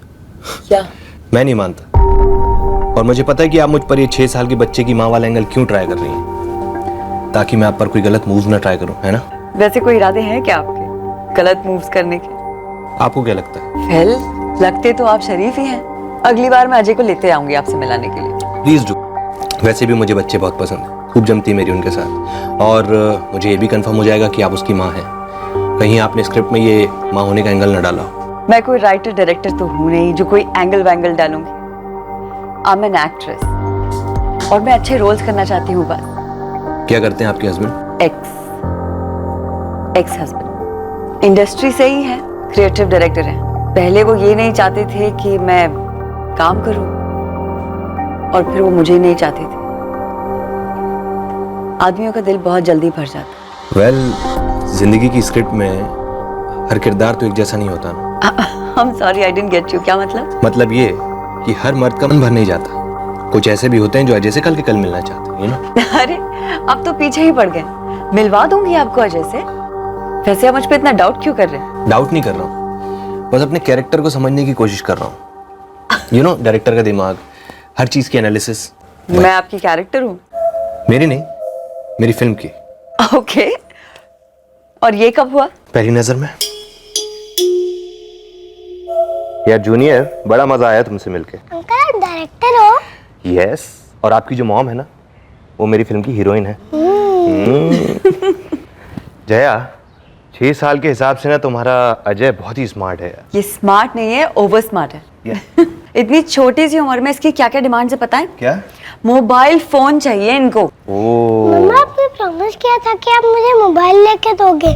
N: क्या?
R: मैं नहीं मानता, और मुझे पता है कि आप मुझ पर ये 6 साल के बच्चे की माँ वाला एंगल क्यों ट्राई कर रही हैं, ताकि मैं आप पर कोई गलत मूव ना ट्राई करूं, है ना?
N: वैसे कोई इरादे हैं क्या आपके गलत मूव्स करने के?
R: आपको क्या लगता है?
N: वेल, लगते तो आप शरीफ ही हैं। अगली बार मैं अजय को लेते आऊंगी आपसे मिलाने के लिए।
R: Please do. वैसे भी मुझे बच्चे बहुत पसंद है, खूब जमती है मेरी उनके साथ, और मुझे ये भी कंफर्म हो जाएगा कि आप उसकी माँ हैं। कहीं आपने स्क्रिप्ट में ये माँ होने का एंगल न डाला हो।
N: मैं कोई राइटर डायरेक्टर तो हूँ नहीं जो कोई एंगल वैंगल डालूंगी। आई एम एन एक्ट्रेस और मैं अच्छे रोल्स करना चाहती हूँ बस।
R: क्या करते हैं आपके हस्बैंड?
N: एक्स हस्बैंड इंडस्ट्री से ही है, क्रिएटिव डायरेक्टर हैं। पहले वो ये नहीं चाहते थे कि मैं काम करूं और फिर वो मुझे नहीं चाहते थे। आदमियों का दिल बहुत जल्दी भर जाता।
R: वेल, जिंदगी की स्क्रिप्ट में हर किरदार तो एक जैसा नहीं होता ना।
N: I am sorry, I didn't get you. क्या मतलब?
R: मतलब ये कि हर मर्द का मन भर नहीं जाता। कुछ ऐसे भी होते हैं जो अजय से कल के कल मिलना चाहते हैं, यू नो।
N: अरे अब तो पीछे ही पड़ गए। मिलवा दूंगी आपको अजय से। वैसे आप मुझ पे इतना डाउट क्यों कर रहे हैं?
R: डाउट नहीं कर रहा हूँ, बस अपने कैरेक्टर को समझने की कोशिश कर रहा हूँ। यू नो, डायरेक्टर का दिमाग, हर चीज की एनालिसिस।
N: मैं आपकी कैरेक्टर हूँ?
R: मेरी नहीं, मेरी फिल्म की।
N: ओके। और ये कब हुआ?
R: पहली नजर में। यार जूनियर, बड़ा मजा आया तुमसे मिलके।
M: अंकल आप डायरेक्टर हो?
R: यस, और आपकी जो मॉम है ना, वो मेरी फिल्म की हीरोइन है। जया, 6 साल के हिसाब से ना तुम्हारा अजय बहुत ही स्मार्ट है।
N: ये स्मार्ट नहीं है, ओवर स्मार्ट है। इतनी छोटी सी उम्र में इसकी क्या क्या डिमांड्स है पता है?
R: क्या?
N: मोबाइल फोन चाहिए इनको।
M: मम्मा, आपने प्रॉमिस किया था कि आप मुझे मोबाइल लेके दोगे।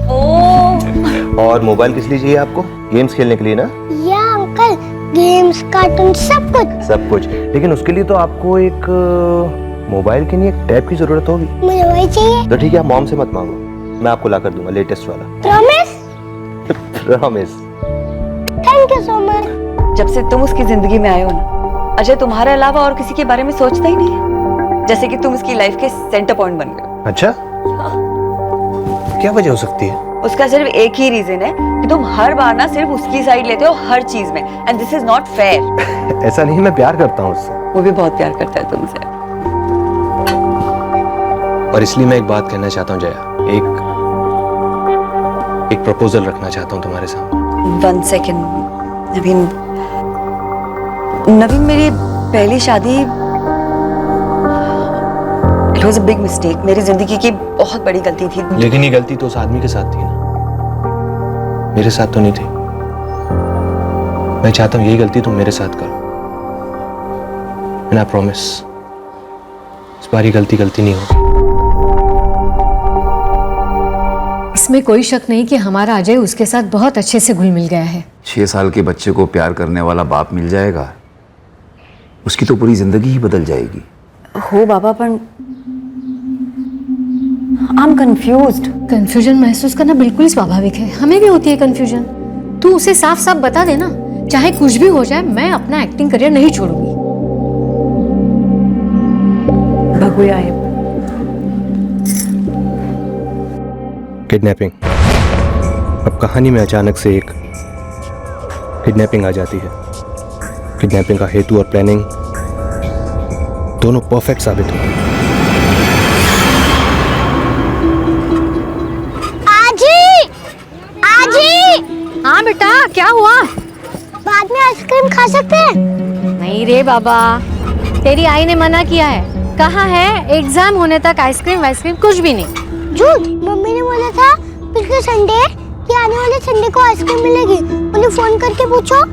R: और मोबाइल किस लिए चाहिए आपको? गेम्स खेलने के लिए ना?
M: या अंकल, गेम्स, कार्टून, सब कुछ।
R: सब कुछ, लेकिन उसके लिए तो आपको एक मोबाइल के लिए एक टैब की जरूरत होगी।
M: मुझे वही चाहिए।
R: तो ठीक है, आप मॉम से मत मांगो, मैं आपको ला कर दूंगा लेटेस्ट वाला।
M: Promise?
R: Promise.
M: Thank you so much.
N: जब से तुम उसकी जिंदगी में आए हो ना, अजय तुम्हारे अलावा और किसी के बारे में सोचता ही नहीं है। जैसे कि तुम उसकी लाइफ के सेंटर पॉइंट बन गए।
R: अच्छा, क्या वजह हो सकती है?
N: उसका सिर्फ एक ही रीजन है कि तुम हर बार ना सिर्फ उसकी साइड लेते हो हर चीज में, and this is not fair.
R: ऐसा नहीं, मैं प्यार करता हूँ उससे।
N: वो भी बहुत प्यार करता है तुमसे।
R: और इसलिए मैं एक बात कहना चाहता हूँ जया, एक प्रपोजल रखना चाहता हूँ तुम्हारे सामने।
N: 1 सेकेंड। नवीन, मेरी पहली शादी it was a big mistake. मेरी जिंदगी की बहुत बड़ी गलती थी।
R: लेकिन ये गलती तो उस आदमी के साथ थी ना, मेरे साथ तो नहीं थी। मैं चाहता हूँ यही गलती तुम मेरे साथ करो। एंड आई प्रॉमिस, इस बार ये गलती नहीं होगी।
L: इसमें कोई शक नहीं कि हमारा अजय उसके साथ बहुत अच्छे से घुल मिल गया है।
B: 6 साल के बच्चे को प्यार करने वाला बाप मिल जाएगा, उसकी तो पूरी जिंदगी ही बदल जाएगी।
N: हो बाबा, पर आई एम कंफ्यूज्ड।
L: कंफ्यूजन महसूस करना बिल्कुल स्वाभाविक है, हमें भी होती है कंफ्यूजन। तू उसे साफ साफ बता देना, चाहे कुछ भी हो जाए, मैं अपना एक्टिंग करियर नहीं छोड़ूंगी।
N: भगुया है।
R: किडनैपिंग। अब कहानी में अचानक से एक किडनैपिंग आ जाती है। किडनैपिंग का हेतु और प्लानिंग दोनों परफेक्ट साबित होते हैं।
L: हाँ बेटा, क्या हुआ?
M: बाद में आइसक्रीम खा सकते हैं?
L: नहीं रे बाबा, तेरी आई ने मना किया है। कहा है एग्जाम होने तक आइसक्रीम वाइसक्रीम कुछ भी नहीं।
M: झूठ। मम्मी ने बोला था पिछले संडे कि आने वाले संडे को आइसक्रीम मिलेगी। उन्हें फोन करके पूछो।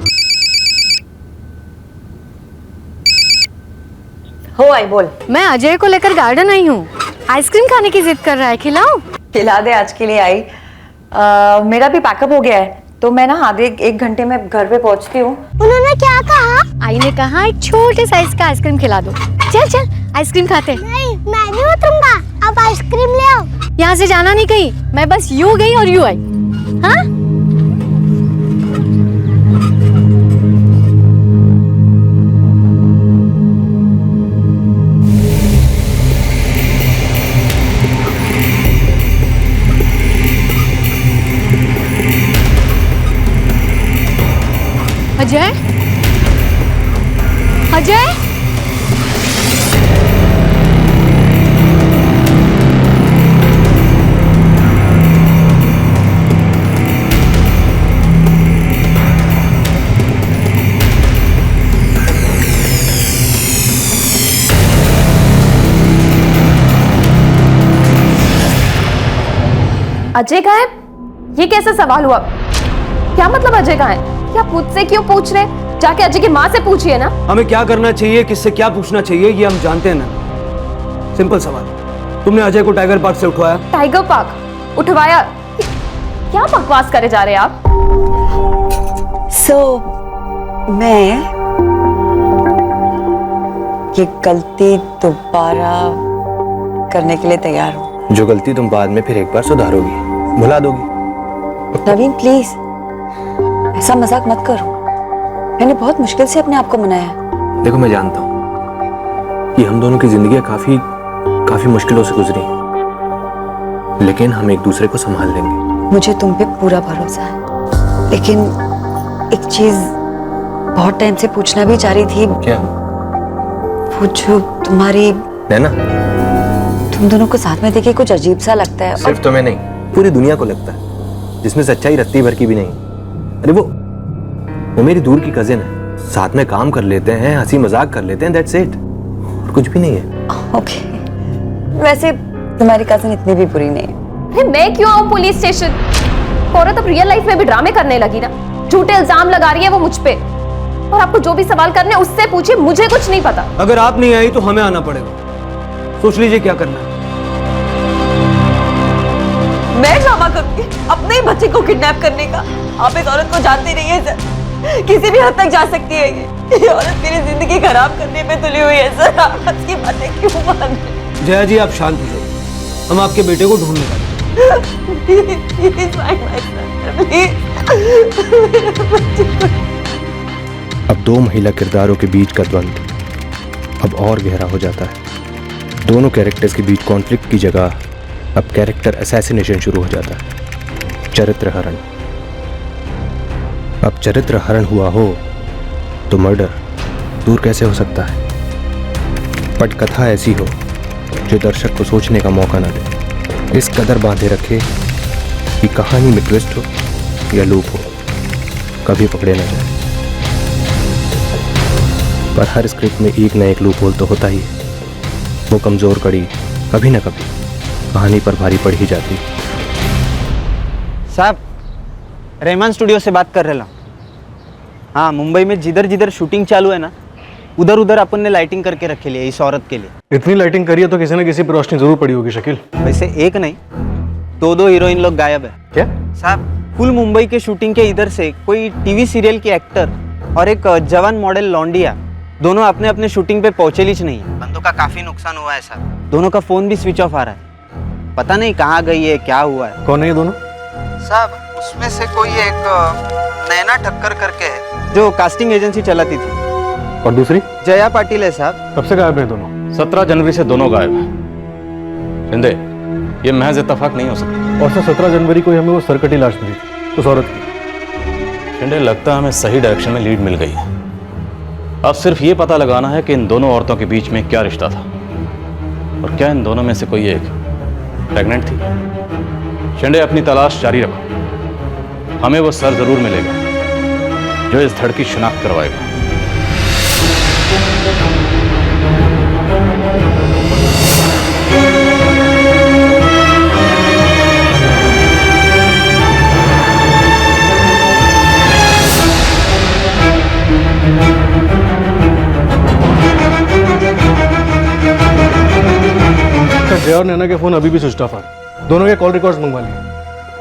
N: हो आई बोल।
L: मैं अजय को लेकर गार्डन आई हूँ। आइसक्रीम खाने की जिद कर रहा है, खिलाऊं?
N: खिला दे, आज के लिए आई। मेरा भी पैकअप हो गया है, तो मैं ना आधे 1 घंटे में घर पे पहुंचती हूँ।
M: उन्होंने क्या कहा?
L: आई ने कहा एक छोटे साइज का आइसक्रीम खिला दो। चल चल आइसक्रीम खाते।
M: नहीं, मैं नहीं उतरूंगा। आप आइसक्रीम ले आओ।
L: यहाँ से जाना नहीं कहीं, मैं बस यूं गई और यूं आई। हाँ? अजय? अजय?
O: अजय कहाँ है? ये कैसा सवाल हुआ? क्या मतलब अजय कहाँ है? क्या मुझसे क्यों पूछ रहे? जाके अजय की माँ से पूछिए ना।
G: हमें क्या करना चाहिए, किससे क्या पूछना चाहिए, ये हम जानते हैं ना। सिंपल सवाल, तुमने अजय को टाइगर पार्क से उठवाया?
O: Tiger park उठवाया? क्या बकवास करे जा रहे हैं आप?
N: मैं ये गलती दोबारा करने के लिए तैयार हूँ।
R: जो गलती तुम बाद में फिर एक बार सुधारोगी, भुला दोगी।
N: नवीन प्लीज ऐसा मजाक मत करो, मैंने बहुत मुश्किल से अपने आप को मनाया।
R: देखो मैं जानता हूँ कि हम दोनों की जिंदगी काफी मुश्किलों से गुजरी, लेकिन हम एक दूसरे को संभाल लेंगे।
N: मुझे तुम पे पूरा भरोसा है, लेकिन एक चीज बहुत टाइम से पूछना भी चाह रही थी।
R: क्या?
N: वो जो तुम्हारी
R: नैना,
N: तुम दोनों को साथ में देखे कुछ अजीब सा लगता है।
R: सिर्फ तुम्हें नहीं, पूरी दुनिया को लगता है, जिसमें सच्चाई रत्ती भर की भी नहीं। अरे वो मेरी दूर की कजिन है, साथ में काम कर लेते हैं, हंसी मजाक कर लेते हैं, दैट्स इट, और कुछ भी नहीं है।
N: ओके, वैसे तुम्हारी कजिन इतनी भी बुरी नहीं है।
O: अरे मैं क्यों आऊं पुलिस स्टेशन? औरत अब रियल लाइफ में भी ड्रामे करने लगी ना। झूठे इल्जाम लगा रही है वो मुझ पे, और आपको जो भी सवाल करने उससे पूछिए, मुझे कुछ नहीं पता।
G: अगर आप नहीं आई तो हमें आना पड़ेगा, सोच लीजिए क्या करना है।
N: मैं ड्रामा करूंगी अपने ही बच्चे को किडनैप करने का? आप इस औरत को जानते नहीं है सर, किसी भी हद तक जा सकती है ये औरत मेरी जिंदगी खराब करने पे तुली हुई है सर। आप उसकी बातें क्यों मान रहे हैं?
G: जया जी आप शांत हो जाइए, हम आपके बेटे को ढूंढ निकालेंगे।
R: अब दो महिला किरदारों के बीच का द्वंद्व अब और गहरा हो जाता है। दोनों कैरेक्टर्स के बीच कॉन्फ्लिक्ट की जगह अब कैरेक्टर असैसिनेशन शुरू हो जाता है, चरित्र हरण। अब चरित्र हरण हुआ हो तो मर्डर दूर कैसे हो सकता है? पटकथा ऐसी हो जो दर्शक को सोचने का मौका ना दे, इस कदर बांधे रखे कि कहानी में ट्विस्ट हो या लूप हो, कभी पकड़े ना जाए। पर हर स्क्रिप्ट में एक न एक लूप होल तो होता ही है। वो कमजोर कड़ी कभी ना कभी कहानी पर भारी पड़ ही जाती।
I: साहब, रहमान स्टूडियो से बात कर रहा हूँ। हाँ, मुंबई में जिधर जिधर शूटिंग चालू है ना, उधर उधर अपन ने लाइटिंग करके रखे लिए इस औरत के लिए।
K: इतनी लाइटिंग करी है तो किसी न किसी पर रोशनी जरूर पड़ी होगी शकील।
I: वैसे एक नहीं, दो हीरोइन लोग गायब है।
K: क्या
I: साहब? फुल मुंबई के शूटिंग के इधर से कोई टीवी सीरियल की एक्टर और एक जवान मॉडल लॉन्डिया, दोनों अपने अपने शूटिंग पे पहुंचे नहीं है। बंदों का काफी नुकसान हुआ है साहब। दोनों का फोन भी स्विच ऑफ आ रहा है, पता नहीं कहाँ गई है, क्या हुआ है।
K: कौन है ये दोनों?
I: साहब, उसमें से कोई एक नैना ठक्कर करके है, जो कास्टिंग एजेंसी चलाती थी।
K: और दूसरी?
I: जया पाटिल है साहब।
K: कब से गायब हैं दोनों?
H: 17 जनवरी से दोनों गायब हैं। शिंदे, ये महज इत्तेफाक नहीं हो सकता।
K: और 17 जनवरी को हमें वो सरकटी लाश मिली थी, उस औरत की।
H: शिंदे, लगता है हमें सही डायरेक्शन में लीड मिल गई है। अब सिर्फ ये पता लगाना है कि इन दोनों औरतों के बीच में क्या रिश्ता था, और क्या इन दोनों में से कोई एक प्रेग्नेंट थी। शिंदे, अपनी तलाश जारी रखो, हमें वो सर जरूर मिलेगा जो इस धड़ की शिनाख्त करवाएगा।
K: जया और नैना के फोन अभी भी स्विच ऑफ है। दोनों के कॉल रिकॉर्ड्स मंगवा लिए।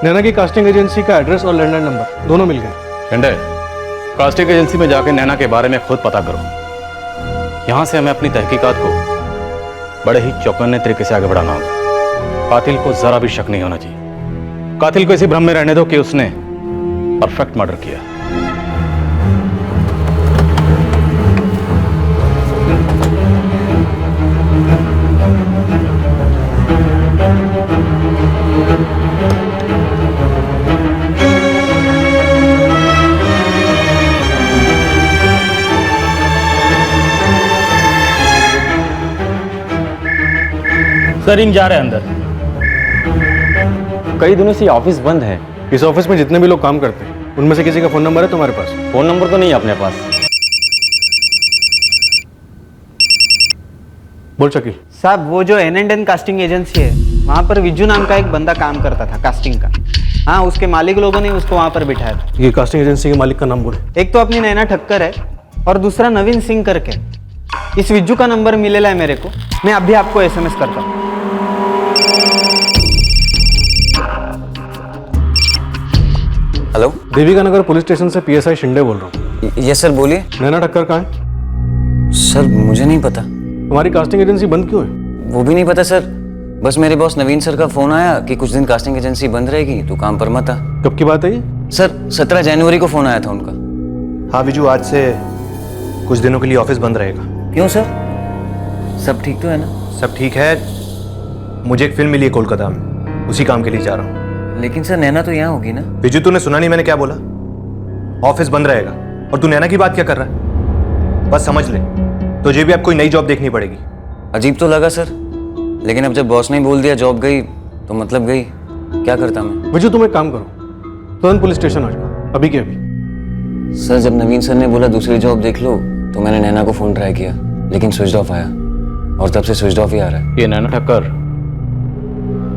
K: नैना की कास्टिंग एजेंसी का एड्रेस और लैंडलाइन नंबर दोनों मिल गए।
H: शिंदे, कास्टिंग एजेंसी में जाके नैना के बारे में खुद पता करो। यहां से हमें अपनी तहकीकात को बड़े ही चौकन्ने तरीके से आगे बढ़ाना होगा। कातिल को जरा भी शक नहीं होना चाहिए। कातिल को इसी भ्रम में रहने दो कि उसने परफेक्ट मर्डर किया।
K: सर, इन जा रहे हैं अंदर।
I: कई दिनों से ऑफिस बंद है।
K: इस ऑफिस में जितने भी लोग काम करते हैं उनमें से किसी का फोन नंबर है तुम्हारे पास?
I: फोन नंबर तो नहीं है अपने पास।
K: बोल शकील।
I: साहब वो जो N&N कास्टिंग एजेंसी है वहाँ पर विज्जू नाम का एक बंदा काम करता था कास्टिंग का। हाँ, उसके मालिक लोगों ने उसको वहाँ पर बिठाया था।
K: ये कास्टिंग एजेंसी के मालिक का नाम बोले।
I: एक तो अपनी नैना ठक्कर है और दूसरा नवीन सिंह करके। इस विज्जू का नंबर मिलेला है मेरे को, मैं अभी आपको SMS करता हूँ।
R: हेलो,
K: देविका नगर पुलिस स्टेशन से PSI शिंदे बोल रहा हूँ।
R: यस सर, बोलिए।
K: नैना ठक्कर कहाँ है?
R: सर मुझे नहीं पता।
K: तुम्हारी कास्टिंग एजेंसी बंद क्यों है?
R: वो भी नहीं पता सर, बस मेरे बॉस नवीन सर का फोन आया कि कुछ दिन कास्टिंग एजेंसी बंद रहेगी तो काम पर मत आ।
K: कब की बात है ये?
R: सर 17 जनवरी को फोन आया था उनका।
F: हाँ विजू, आज से कुछ दिनों के लिए ऑफिस बंद रहेगा।
R: क्यों सर, सब ठीक तो है ना?
F: सब ठीक है, मुझे एक फिल्म मिली है कोलकाता में, उसी काम के लिए जा रहा हूँ।
R: लेकिन सर नैना तो यहाँ होगी ना?
F: विजू तूने सुना नहीं मैंने क्या बोला? ऑफिस बंद रहेगा और तू नैना की बात क्या कर रहा है? बस समझ ले, तुझे भी अब कोई नई जॉब देखनी पड़ेगी।
R: अजीब तो लगा सर, लेकिन अब जब बॉस ने बोल दिया जॉब गई तो मतलब गई, क्या करता मैं?
K: विजू तुम एक काम करो, तुरंत पुलिस स्टेशन आ जाओ, अभी के अभी।
R: सर जब नवीन सर ने बोला दूसरी जॉब देख लो तो मैंने नैना को फोन ट्राई किया लेकिन स्विच ऑफ आया और तब से स्विच ऑफ ही आ रहा है।
H: ये नैना ठक्कर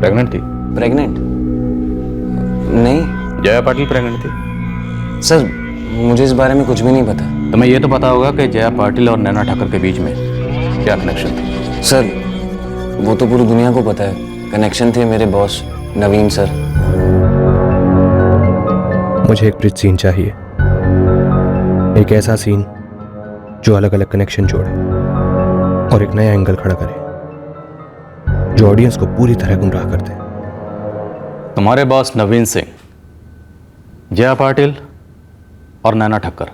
H: प्रेग्नेंट थी?
R: प्रेग्नेंट नहीं।
H: जया पाटिल प्रेग्नेंट थी?
R: सर मुझे इस बारे में कुछ भी नहीं पता।
H: तुम्हें ये तो पता होगा कि जया पाटिल और नैना ठक्कर के बीच में क्या कनेक्शन था?
R: सर वो तो पूरी दुनिया को पता है, कनेक्शन थे मेरे बॉस नवीन सर।
D: मुझे एक ब्रिज सीन चाहिए, एक ऐसा सीन जो अलग अलग कनेक्शन जोड़े और एक नया एंगल खड़ा करे जो ऑडियंस को पूरी तरह गुमराह कर दे।
H: तुम्हारे बॉस नवीन सिंह, जया पाटिल और नैना ठक्कर,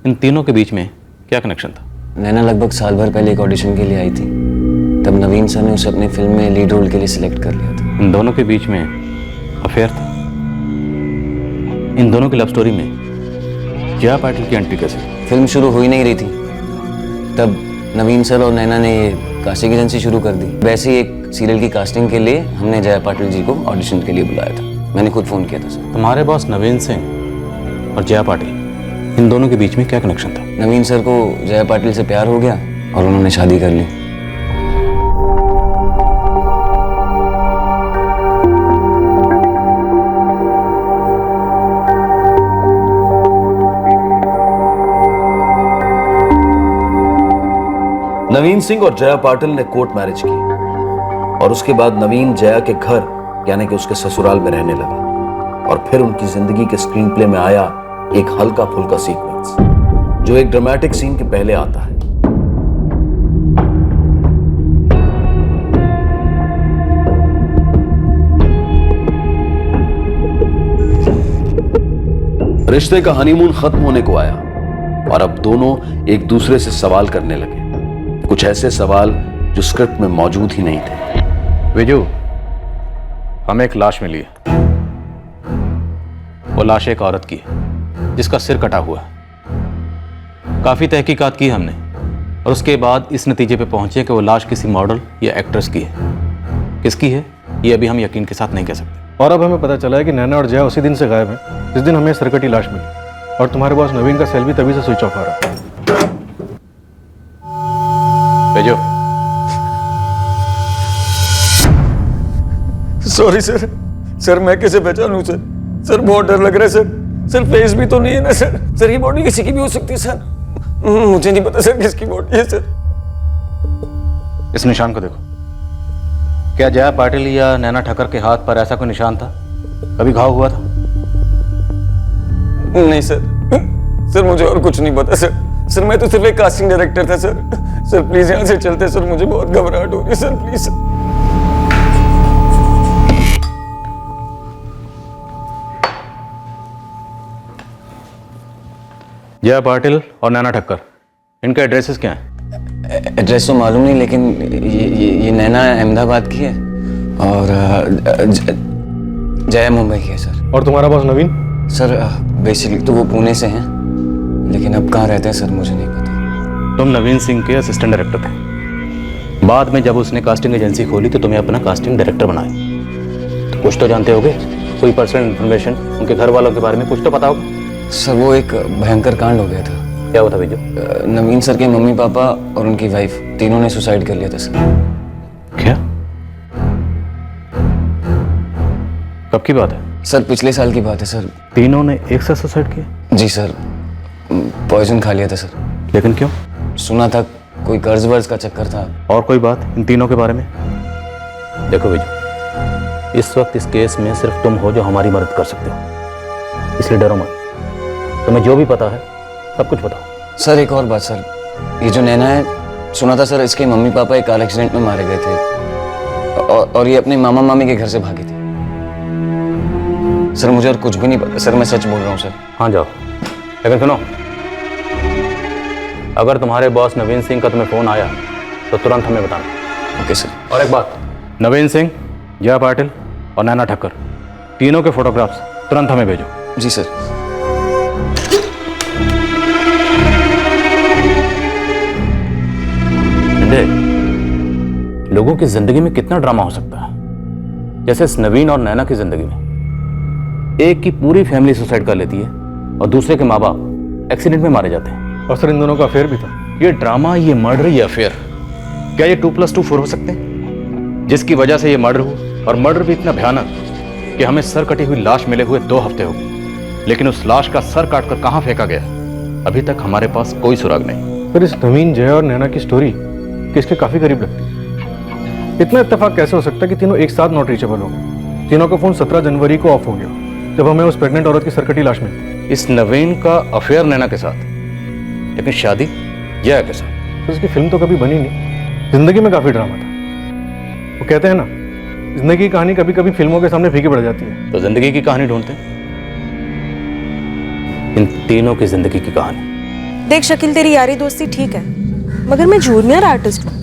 H: इन तीनों के बीच में क्या कनेक्शन था?
R: नैना लगभग साल भर पहले एक ऑडिशन के लिए आई थी, तब नवीन सर ने उसे अपनी फिल्म में लीड रोल के लिए सिलेक्ट कर लिया था।
H: इन दोनों के बीच में अफेयर था? इन दोनों की लव स्टोरी में जया पाटिल की एंट्री कैसे?
R: फिल्म शुरू हो ही नहीं रही थी तब नवीन सर और नैना ने ये कास्टिंग एजेंसी शुरू कर दी। वैसे ही एक सीरियल की कास्टिंग के लिए हमने जया पाटिल जी को ऑडिशन के लिए बुलाया था, मैंने खुद फोन किया था सर।
H: तुम्हारे बॉस नवीन सिंह और जया पाटिल, इन दोनों के बीच में क्या कनेक्शन था?
R: नवीन सर को जया पाटिल से प्यार हो गया और उन्होंने शादी कर ली।
C: नवीन सिंह और जया पाटिल ने कोर्ट मैरिज की और उसके बाद नवीन जया के घर यानी कि उसके ससुराल में रहने लगा और फिर उनकी जिंदगी के स्क्रीन प्ले में आया एक हल्का फुल्का सीक्वेंस जो एक ड्रामेटिक सीन के पहले आता है। रिश्ते का हनीमून खत्म होने को आया और अब दोनों एक दूसरे से सवाल करने लगे, कुछ ऐसे सवाल जो स्क्रिप्ट में मौजूद ही नहीं थे।
H: विजू, हमें एक लाश मिली है। वो लाश एक औरत की है जिसका सिर कटा हुआ है। काफी तहकीकात की हमने और उसके बाद इस नतीजे पे पहुंचे कि वो लाश किसी मॉडल या एक्ट्रेस की है। किसकी है ये अभी हम यकीन के साथ नहीं कह सकते।
K: और अब हमें पता चला है कि नैना और जया उसी दिन से गायब हैं जिस दिन हमें सरकटी लाश मिली और तुम्हारे बॉस नवीन का सेल भी तभी से स्विच ऑफ आ रहा है।
H: भेजो।
V: सॉरी सर, सर मैं कैसे पहचानूं सर? सर बहुत डर लग रहा है सर। सर फेस भी तो नहीं है ना सर? सर ये बॉडी किसी की भी हो सकती है सर, मुझे नहीं पता सर किसकी बॉडी है सर।
H: इस निशान को देखो, क्या जया पाटिल या नैना ठक्कर के हाथ पर ऐसा कोई निशान था? कभी घाव हुआ था?
V: नहीं सर, सर मुझे और कुछ नहीं पता सर। सर मैं तो सिर्फ एक कास्टिंग डायरेक्टर था सर। सर प्लीज यहाँ से चलते सर, मुझे बहुत घबराहट हो रही है sir, please sir.
H: Jaya Patil और नैना ठक्कर, इनके एड्रेसेस क्या हैं?
R: एड्रेस तो मालूम नहीं, लेकिन ये नैना अहमदाबाद की है और जया मुंबई की है सर।
K: और तुम्हारा बॉस नवीन?
R: सर बेसिकली तो वो पुणे से हैं, लेकिन अब कहाँ रहते हैं सर मुझे नहीं पता।
H: तुम नवीन सिंह के असिस्टेंट डायरेक्टर थे, बाद में जब उसने कास्टिंग एजेंसी खोली तो तुम्हें अपना कास्टिंग डायरेक्टर बनाया। तो कुछ तो जानते होगे, कोई पर्सनल इन्फॉर्मेशन, उनके घर वालों के बारे में कुछ तो पता होगा।
R: सर वो एक भयंकर कांड हो गया था।
H: क्या हुआ था विजय?
R: नवीन सर के मम्मी पापा और उनकी वाइफ तीनों ने सुसाइड कर लिया था सर।
H: कब की बात है?
S: सर पिछले साल की बात है सर।
H: तीनों ने एक साथ सुसाइड किया?
S: जी सर, पॉइजन खा लिया था सर।
H: लेकिन क्यों?
S: सुना था कोई कर्ज वर्ज का चक्कर था।
H: और कोई बात इन तीनों के बारे में? देखो विजू, इस वक्त इस केस में सिर्फ तुम हो जो हमारी मदद कर सकते हो, इसलिए डरो मत। तुम्हें जो भी पता है सब कुछ बताओ।
S: सर एक और बात सर, ये जो नैना है, सुना था सर इसके मम्मी पापा एक कार एक्सीडेंट में मारे गए थे और ये अपने मामा मामी के घर से भागी थी। सर मुझे और कुछ भी नहीं पता सर, मैं सच बोल रहा हूँ सर।
H: हाँ जाओ, लेकिन सुनो, अगर तुम्हारे बॉस नवीन सिंह का तुम्हें फोन आया तो तुरंत हमें बताना।
S: Okay sir.
H: और एक बात, नवीन सिंह, जया पाटिल और नैना ठक्कर तीनों के फोटोग्राफ्स तुरंत हमें भेजो।
S: जी सर।
H: लोगों की जिंदगी में कितना ड्रामा हो सकता है। जैसे इस नवीन और नैना की जिंदगी में एक की पूरी फैमिली सुसाइड कर लेती है और दूसरे के माँ बाप एक्सीडेंट में मारे जाते हैं।
K: और सर इन दोनों का अफेयर भी था।
H: ये ड्रामा, ये मर्डर, ये अफेयर, क्या ये 2+2 4 हो सकते हैं? जिसकी वजह से ये मर्डर हुआ, और मर्डर भी इतना भयानक कि हमें सर कटी हुई लाश मिले हुए 2 हफ्ते हो गए, लेकिन उस लाश का सर काटकर कहां फेंका गया अभी तक हमारे पास कोई सुराग नहीं।
K: फिर इस नवीन, जया और नैना की स्टोरी किसके काफी करीब लगती है। इतना इत्तेफाक कैसे हो सकता है कि तीनों एक साथ नॉट रीचेबल हो गए। तीनों का फोन 17 जनवरी को ऑफ हो गया जब हमें उस प्रेग्नेंट औरत की सरकटी लाश मिली।
H: इस नवीन का अफेयर नैना के साथ, लेकिन शादी जया के साथ।
K: तो उसकी फिल्म तो कभी बनी नहीं। जिंदगी में काफी ड्रामा था। वो कहते हैं ना, जिंदगी की कहानी कभी कभी फिल्मों के सामने फीकी पड़ जाती है।
H: तो जिंदगी की कहानी ढूंढते हैं, इन तीनों की जिंदगी की कहानी।
Q: देख शकील, तेरी यारी दोस्ती ठीक है, मगर मैं जूनियर आर्टिस्ट हूँ।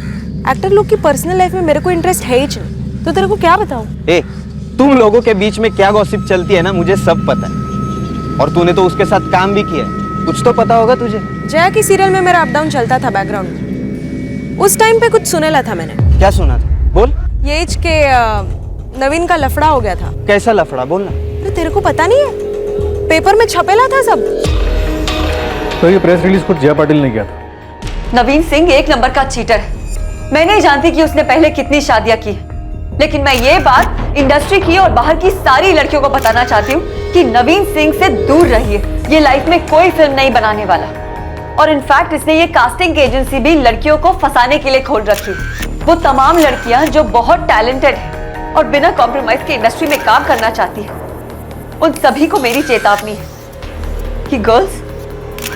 Q: एक्टर लोग की पर्सनल लाइफ में मेरे को इंटरेस्ट है ही नहीं, तो तेरे को क्या बताऊं?
I: ए, तुम लोगों के बीच में क्या गॉसिप चलती है ना, मुझे सब पता है। और तूने तो उसके साथ काम भी किया है, कुछ तो पता होगा तुझे।
Q: जया की सीरियल में मेरा अप डाउन चलता था बैकग्राउंड में। उस टाइम पे कुछ सुनेला था मैंने।
I: क्या सुना था? बोल।
Q: ये के नवीन का लफड़ा हो गया था।
I: कैसा लफड़ा? बोलना।
Q: अरे तेरे को पता नहीं है? पेपर में छपेला था सब।
K: तो ये प्रेस रिलीज खुद जया पाटिल ने किया था।
N: नवीन सिंह एक नंबर का चीटर है। मैं नहीं जानती कि उसने पहले कितनी शादियां की, लेकिन मैं ये बात इंडस्ट्री की और बाहर की सारी लड़कियों को बताना चाहती हूँ कि नवीन सिंह से दूर रहिए। ये लाइफ में कोई फिल्म नहीं बनाने वाला, और इनफैक्ट इसने ये कास्टिंग एजेंसी भी लड़कियों को फंसाने के लिए खोल रखी। वो तमाम लड़कियां जो बहुत टैलेंटेड है और बिना कॉम्प्रोमाइज के इंडस्ट्री में काम करना चाहती है, उन सभी को मेरी चेतावनी है कि गर्ल्स,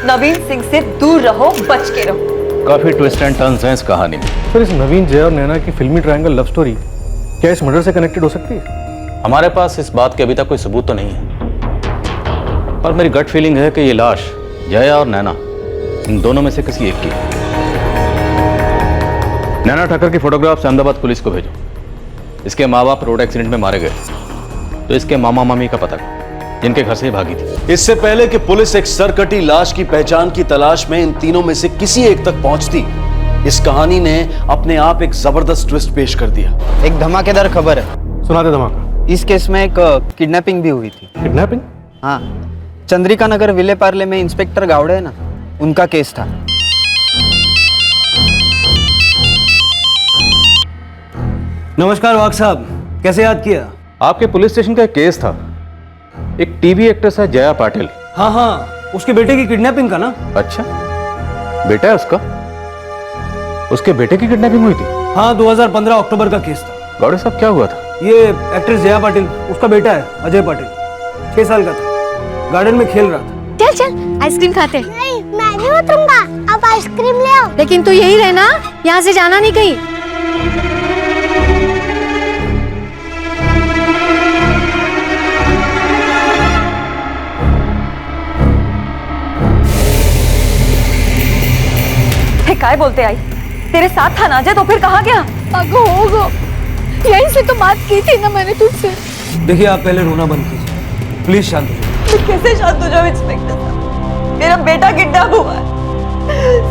N: नवीन सिंह से दूर रहो, बच के रहो।
H: काफी ट्विस्ट एंड टर्न्स हैं इस कहानी में।
K: फिर इस नवीन, जया और नैना की फिल्मी ट्रायंगल लव स्टोरी क्या इस मर्डर से कनेक्टेड हो सकती है?
H: हमारे पास इस बात के अभी तक कोई सबूत तो नहीं है, और मेरी गट फीलिंग है कि ये लाश जया और नैना, इन दोनों में से किसी एक की है। नैना ठक्कर की फोटोग्राफ्स अहमदाबाद पुलिस को भेजो। इसके माँ बाप रोड एक्सीडेंट में मारे गए, तो इसके मामा मामी का पता जिनके घर से ही भागी थी।
C: इससे पहले कि पुलिस एक सरकटी लाश की पहचान की तलाश में इन तीनों में से किसी एक तक पहुंचती, इस कहानी ने अपने आप एक जबरदस्त ट्विस्ट पेश कर दिया।
I: एक धमाकेदार खबर है।
K: सुना दे धमाका।
I: इस केस में एक किडनैपिंग भी हुई थी।
K: किडनैपिंग?
I: हाँ, चंद्रिका नगर विले पार्ले में इंस्पेक्टर गावड़े है ना, उनका केस था।
G: नमस्कार वाघ साहब, कैसे याद किया?
H: आपके पुलिस स्टेशन का एक केस था, एक टीवी एक्ट्रेस है जया पाटिल।
G: हाँ हाँ, उसके बेटे की किडनैपिंग का ना।
H: अच्छा, बेटा है उसका? उसके बेटे की किडनैपिंग हुई थी?
G: हाँ, 2015 अक्टूबर का केस था।
H: गौड़े साहब क्या हुआ था?
G: ये एक्ट्रेस जया पाटिल, उसका बेटा है अजय पाटिल, 6 साल का था, गार्डन में खेल रहा था।
L: चल चल आइसक्रीम खाते।
M: नहीं, मैं नहीं उतरूंगा, आप आइसक्रीम ले आओ।
L: लेकिन तू यही रहना, यहाँ से जाना नहीं कहीं।
N: काय बोलते आई? तेरे साथ था ना जय, तो फिर कहाँ गया?
L: होगो, यहीं से तो बात की थी ना मैंने तुझसे।
G: देखिए, आप पहले रोना बंद कीजिए, प्लीज शांत हो जाइए।
N: मैं कैसे शांत हो जाऊं इंस्पेक्टर साहब? मेरा बेटा किडनैप हुआ है,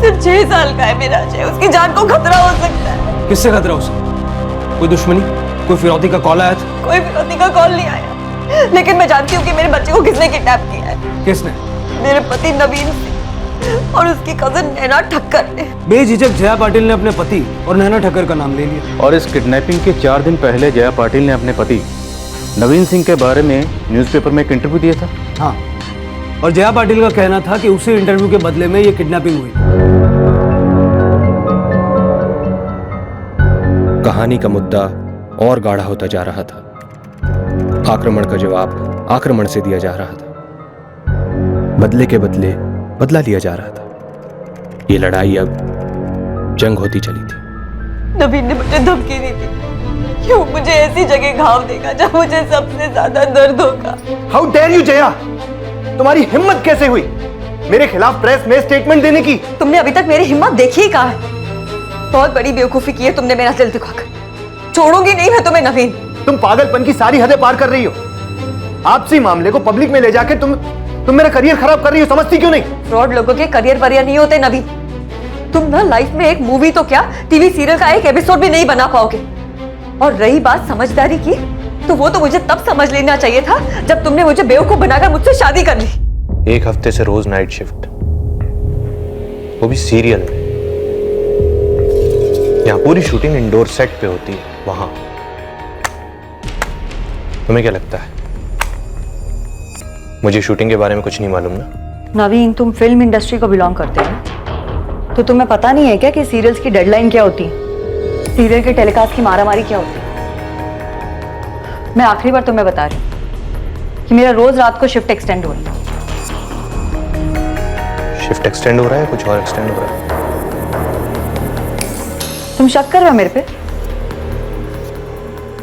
N: सिर्फ 6 साल का है मेरा अजय, उसकी जान को खतरा हो सकता है।
G: किससे खतरा हो सकता? कोई दुश्मनी, कोई फिरौती का कॉल आया था?
N: कोई फिरौती का कॉल नहीं आया, लेकिन मैं जानती हूँ कि मेरे बच्चे को किसने किडनैप किया है।
G: किसने?
N: मेरे पति नवीन सिंह और उसकी कजन नैना ठक्कर ने।
G: बेझिझक जया पाटिल ने अपने पति और नैना ठक्कर का नाम ले लिया।
H: और इस किडनैपिंग के 4 दिन पहले जया पाटिल ने अपने पति नवीन सिंह के बारे में न्यूज़पेपर में एक इंटरव्यू दिया था।
G: हाँ, और जया पाटिल का कहना था कि उसी इंटरव्यू के बदले में ये किडनैपिंग हुई।
D: कहानी का मुद्दा और गाढ़ा होता जा रहा था। आक्रमण का जवाब आक्रमण से दिया जा रहा था। बदले के बदले बदला लिया जा रहा था। ये लड़ाई अब जंग होती चली थी।
N: नवीन ने मुझे धमकी दी थी कि वो मुझे ऐसी जगह घाव देगा जहाँ मुझे सबसे ज्यादा दर्द होगा।
A: हाउ डेयर यू जया, तुम्हारी हिम्मत कैसे हुई मेरे खिलाफ प्रेस में स्टेटमेंट देने की?
N: तुमने अभी तक मेरी हिम्मत देखी ही कहाँ है? बहुत बड़ी बेवकूफी की है तुमने मेरा दिल दुखाकर। छोड़ूंगी नहीं मैं तुम्हें नवीन।
A: तुम पागलपन की सारी हदें पार कर रही हो। आपसी मामले को पब्लिक में ले जाके तुम मेरा करियर खराब कर रही हो, समझती क्यों नहीं?
N: फ्रॉड लोगों के करियर वरियर नहीं होते नवीन। तुम ना लाइफ में एक मूवी तो क्या टीवी सीरियल का एक एपिसोड भी नहीं बना पाओगे। और रही बात समझदारी की, तो वो तो मुझे तब समझ लेना चाहिए था जब तुमने मुझे बेवकूफ बनाकर मुझसे शादी कर ली।
F: 1 हफ्ते से रोज नाइट शिफ्ट, वो भी सीरियल में। यहाँ पूरी शूटिंग इंडोर सेट पे होती है, वहां। तुम्हें क्या लगता है मुझे शूटिंग के बारे में कुछ नहीं मालूम ना?
N: नवीन, तुम फिल्म इंडस्ट्री को बिलोंग करते हो, तो तुम्हें पता नहीं है क्या कि सीरियल्स की डेडलाइन क्या होती है, सीरियल के टेलीकास्ट की मारामारी क्या होती है? मैं आखिरी बार तुम्हें बता रही हूँ कि मेरा रोज रात को शिफ्ट एक्सटेंड हो रही है।
F: शिफ्ट एक्सटेंड हो रहा है, कुछ और एक्सटेंड हो रहा है?
N: तुम शक कर रहे हो मेरे पे?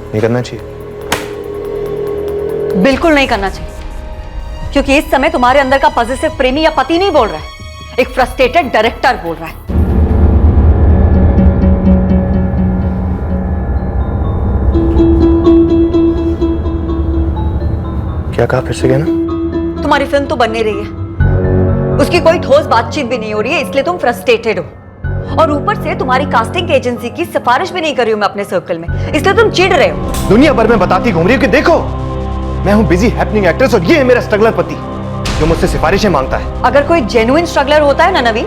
F: नहीं करना चाहिए।
N: बिल्कुल नहीं करना चाहिए, क्योंकि इस समय तुम्हारे अंदर का पॉजिटिव प्रेमी या पति नहीं बोल रहा है, एक फ्रस्ट्रेटेड डायरेक्टर बोल रहा है।
F: क्या कहा, फिर से कहना?
N: तुम्हारी फिल्म तो बन नहीं रही है, उसकी कोई ठोस बातचीत भी नहीं हो रही है, इसलिए तुम फ्रस्ट्रेटेड हो। और ऊपर से तुम्हारी कास्टिंग एजेंसी की सिफारिश भी नहीं कर रही हूं मैं अपने सर्कल में, इसलिए तुम चिढ़ रहे हो।
A: दुनिया भर में बताती घूम रही हो कि देखो मैं हूं बिजी हैपनिंग एक्ट्रेस और ये है मेरा स्ट्रगलर पति जो मुझसे सिफारिशें मांगता है।
N: अगर कोई जेन्युइन स्ट्रगलर होता है ना नवीन,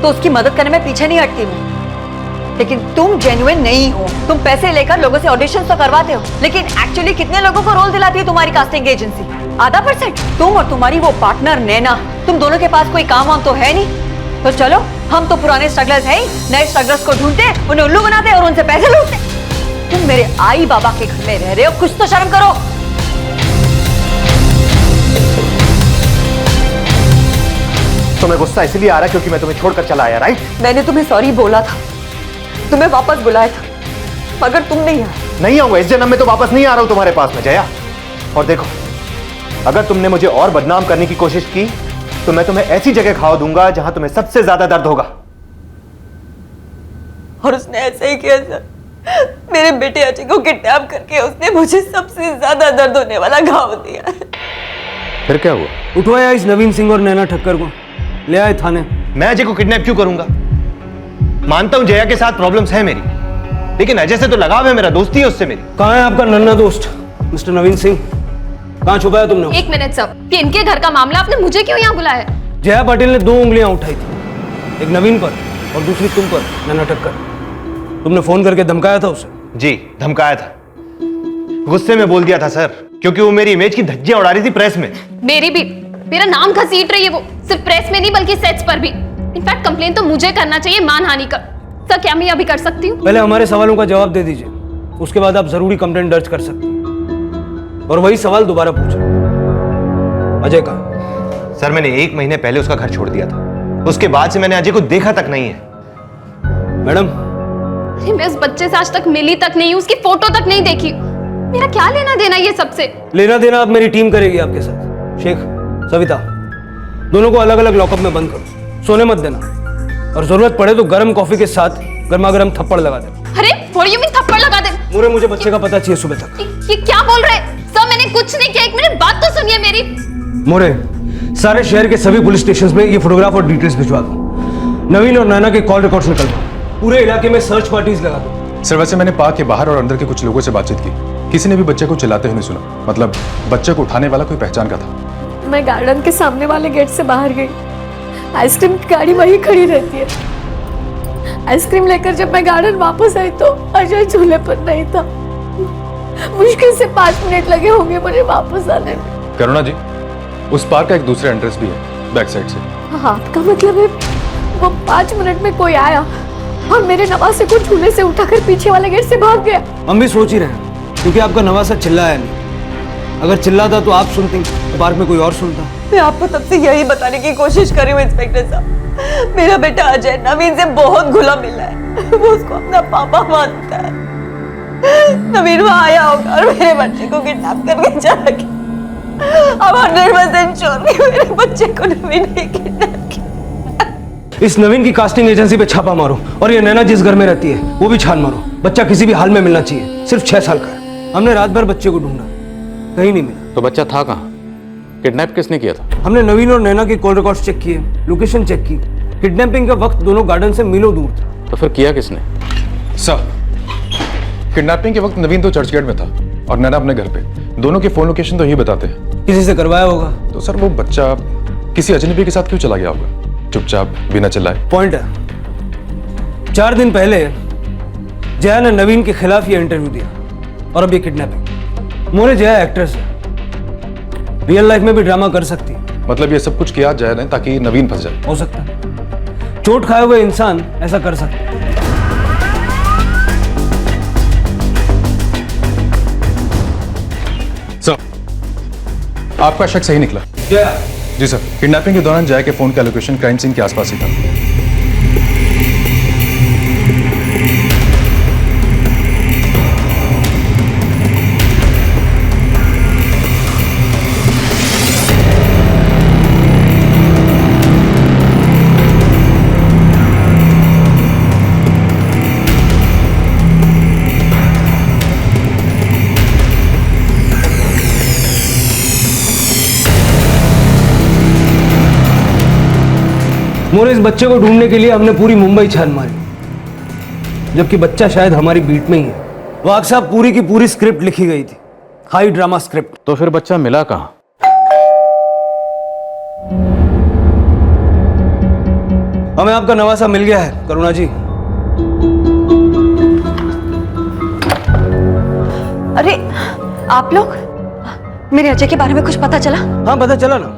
N: तो उसकी मदद करने में पीछे नहीं हटती मैं। लेकिन तुम जेन्युइन नहीं हो। तुम पैसे लेकर लोगों से ऑडिशन तो करवाते हो, लेकिन एक्चुअली कितने लोगों को रोल दिलाती है तुम्हारी कास्टिंग एजेंसी? 0.5%। तुम और तुम्हारी वो पार्टनर नैना, तुम दोनों के पास कोई काम वाम तो है नहीं। तो चलो, हम तो पुराने स्ट्रगलर्स हैं ही, नए स्ट्रगलर्स को ढूंढते, उन्हें उल्लू बनाते और उनसे पैसे लूटते। तुम मेरे आई बाबा के घर में रह रहे हो, कुछ तो शर्म करो।
A: तुम्हें गुस्सा इसलिए आ रहा है क्योंकि मैं तुम्हें छोड़कर चला आया, राइट?
N: मैंने तुम्हें सॉरी बोला था, तुम्हें वापस बुलाया था, मगर तुम नहीं आए।
A: नहीं आऊंगा, इस जन्म में तो वापस नहीं आ रहा हूं तुम्हारे पास में जया। और देखो, अगर तुमने मुझे और बदनाम करने की कोशिश की तो मैं तुम्हें ऐसी जगह खाओ दूंगा जहां तुम्हें सबसे ज्यादा दर्द होगा।
N: और उसने ऐसे ही किया सर। मेरे बेटे अजय को किडनैप करके उसने मुझे सबसे ज्यादा दर्द होने वाला घाव दिया।
F: फिर क्या हुआ?
G: उठवाया इस नवीन सिंह और नैना ठक्कर को, ले आए थाने।
A: मैं अजय को किडनैप क्यों करूंगा? मानता हूं जया के साथ प्रॉब्लम्स है मेरी, लेकिन अजय से तो लगाव है मेरा, दोस्ती है उससे मेरी।
G: कहाँ है आपका नन्ना दोस्त मिस्टर नवीन सिंह? कहाँ छुपाया तुमने?
O: 1 मिनट सर, कि इनके घर का मामला आपने मुझे क्यों यहाँ बुलाया?
G: जया पाटिल ने 2 उंगलियां उठाई थी, एक नवीन पर और दूसरी तुम पर, नैना ठक्कर। तुमने फोन करके धमकाया था उसे?
A: जी, धमकाया था। गुस्से में बोल दिया था सर, क्योंकि वो मेरी इमेज की धज्जियां उड़ा रही थी प्रेस में।
O: मेरी भी, मेरा नाम घसीट रही है वो, सिर्फ प्रेस में नहीं बल्कि सेट्स पर भी। इनफैक्ट कंप्लेन तो मुझे करना चाहिए मानहानि का। सर, क्या मैं अभी कर सकती हूँ?
G: पहले हमारे सवालों का जवाब दे दीजिए, उसके बाद आप जरूरी कंप्लेंट दर्ज कर सकते हैं। और वही सवाल दोबारा पूछो, अजय का?
A: सर, मैंने 1 महीने पहले उसका घर छोड़ दिया था, उसके बाद से मैंने अजय को देखा तक नहीं है।
G: मैडम,
O: मैं उस बच्चे से आज तक मिली तक नहीं हूँ, उसकी फोटो तक नहीं देखी। मेरा क्या लेना देना ये सबसे?
G: लेना देना अब मेरी टीम करेगी आपके साथ। शेख, सविता, दोनों को अलग अलग लॉकअप में बंद करो, सोने मत देना, और जरूरत पड़े तो गर्म कॉफी के साथ गर्मा गर्म थप्पड़ लगा देना।
O: अरे व्हाट डू यू मीन थप्पड़ लगा दे?
G: मोरे, मुझे बच्चे का पता चाहिए सुबह तक।
O: ये क्या बोल रहे हैं? सर, मैंने कुछ नहीं किया, 1 मिनट बात तो सुनिए मेरी।
G: मोरे, सारे शहर के सभी पुलिस स्टेशंस में ये फोटोग्राफ और डिटेल्स भिजवा दो। नवीन और नैना के कॉल रिकॉर्ड्स निकल दो, पूरे इलाके में सर्च पार्टीज लगा दो।
P: सर, वैसे मैंने पार्क के बाहर और अंदर के कुछ लोगों से बातचीत की, किसी ने भी बच्चे को चिल्लाते हुए नहीं सुना। मतलब बच्चे को उठाने वाला कोई पहचान का था।
Q: मैं गार्डन के सामने वाले गेट से बाहर गई, आइसक्रीम की गाड़ी वहीं खड़ी रहती है। आइसक्रीम लेकर जब मैं गार्डन वापस आई तो अजय झूले पर नहीं था।
L: मुश्किल से 5 मिनट लगे होंगे मुझे वापस आने में।
P: करुणा जी, उस पार का एक दूसरा एंट्रेंस भी है, बैक साइड से।
L: हाँ, आपका मतलब है वो 5 मिनट में कोई आया और मेरे नवासे को झूले से उठाकर पीछे वाले गेट से भाग गया?
G: हम भी सोच ही रहे हैं, क्योंकि आपका नवासा चिल्लाया नहीं। अगर चिल्लाता तो आप सुनती, तो पार्क में कोई और सुनता।
N: मैं आपको तब से यही बताने की कोशिश कर रही हूँ इंस्पेक्टर साहब, मेरा बेटा अजय नवीन से बहुत घुला मिला है, वो उसको अपना पापा मानता है। नवीन वहाँ आया होगा और मेरे बच्चे को किडनैप करके चला गया। अब 100% श्योर कि मेरे बच्चे को नवीन ने किडनैप किया।
G: इस नवीन की कास्टिंग एजेंसी पे छापा मारो और ये नैना जिस घर में रहती है वो भी छान मारो। बच्चा किसी भी हाल में मिलना चाहिए, सिर्फ 6 साल का है। हमने रात भर बच्चे को ढूंढा, कहीं नहीं मिला।
H: तो बच्चा था कहाँ? किडनैप किसने किया था?
G: हमने नवीन और नैना के कॉल रिकॉर्ड्स चेक किए, लोकेशन चेक की। किडनैपिंग का वक्त दोनों गार्डन से मीलों दूर था।
H: तो फिर किया किसने?
P: सर, किडनैपिंग के वक्त नवीन तो चर्चगेट में था और नैना अपने घर पे। दोनों के फोन लोकेशन तो यही बताते हैं।
G: किसी से करवाया होगा।
P: तो सर वो बच्चा किसी अजनबी के साथ क्यों चला गया होगा, चुपचाप बिना चिल्लाए?
G: पॉइंट है, 4 दिन पहले जया ने नवीन के खिलाफ ये इंटरव्यू दिया और अब ये किडनैपिंग। मोरे जया एक्ट्रेस है, रियल लाइफ में भी ड्रामा कर सकती है।
P: मतलब ये सब कुछ किया जाए ना ताकि नवीन फंस जाए?
G: हो सकता है, चोट खाए हुए इंसान ऐसा कर सकता है।
P: सर, आपका शक सही निकला।
G: जया?
P: जी सर, किडनैपिंग के दौरान जया के फोन का लोकेशन क्राइम सीन के आसपास ही था।
G: मोरे, इस बच्चे को ढूंढने के लिए हमने पूरी मुंबई छान मारी, जबकि बच्चा शायद हमारी बीट में ही है। वाघ साहब, पूरी की पूरी स्क्रिप्ट लिखी गई थी, हाई ड्रामा स्क्रिप्ट।
H: तो फिर बच्चा मिला कहाँ?
G: हमें आपका नवासा मिल गया है करुणा जी।
N: अरे आप लोग, मेरे अजय के बारे में कुछ पता चला?
G: हाँ, पता चला ना।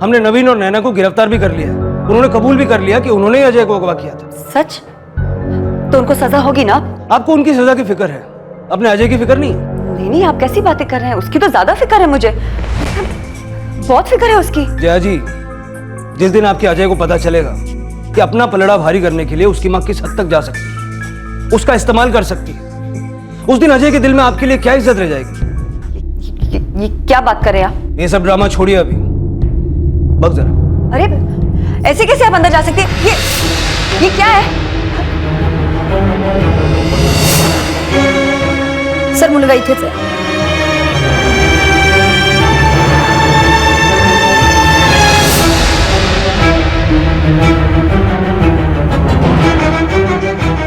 G: हमने नवीन और नैना को गिरफ्तार भी कर लिया है। उन्होंने कबूल भी कर लिया कि उन्होंने ही अजय को अगवा किया था।
N: सच? तो उनको सजा होगी ना?
G: आपको उनकी सजा की फिक्र है, अपने अजय की फिक्र नहीं है।
N: नहीं, आप कैसी बातें कर रहे हैं? उसकी तो ज्यादा फिक्र है मुझे, बहुत फिक्र है उसकी।
G: जया जी, जिस दिन आपके अजय को पता चलेगा कि अपना पलड़ा भारी करने के लिए उसकी मां किस हद तक जा सकती है, उसका इस्तेमाल कर सकती है, उस दिन अजय के दिल में आपके लिए क्या इज्जत रह जाएगी?
N: ये क्या बात कर रहे हैं आप?
G: ये सब ड्रामा छोड़िए अभी, बक जरा।
N: अरे ऐसे कैसे आप अंदर जा सकते हैं? ये क्या है?
E: सर मुलगा इथेच आहे।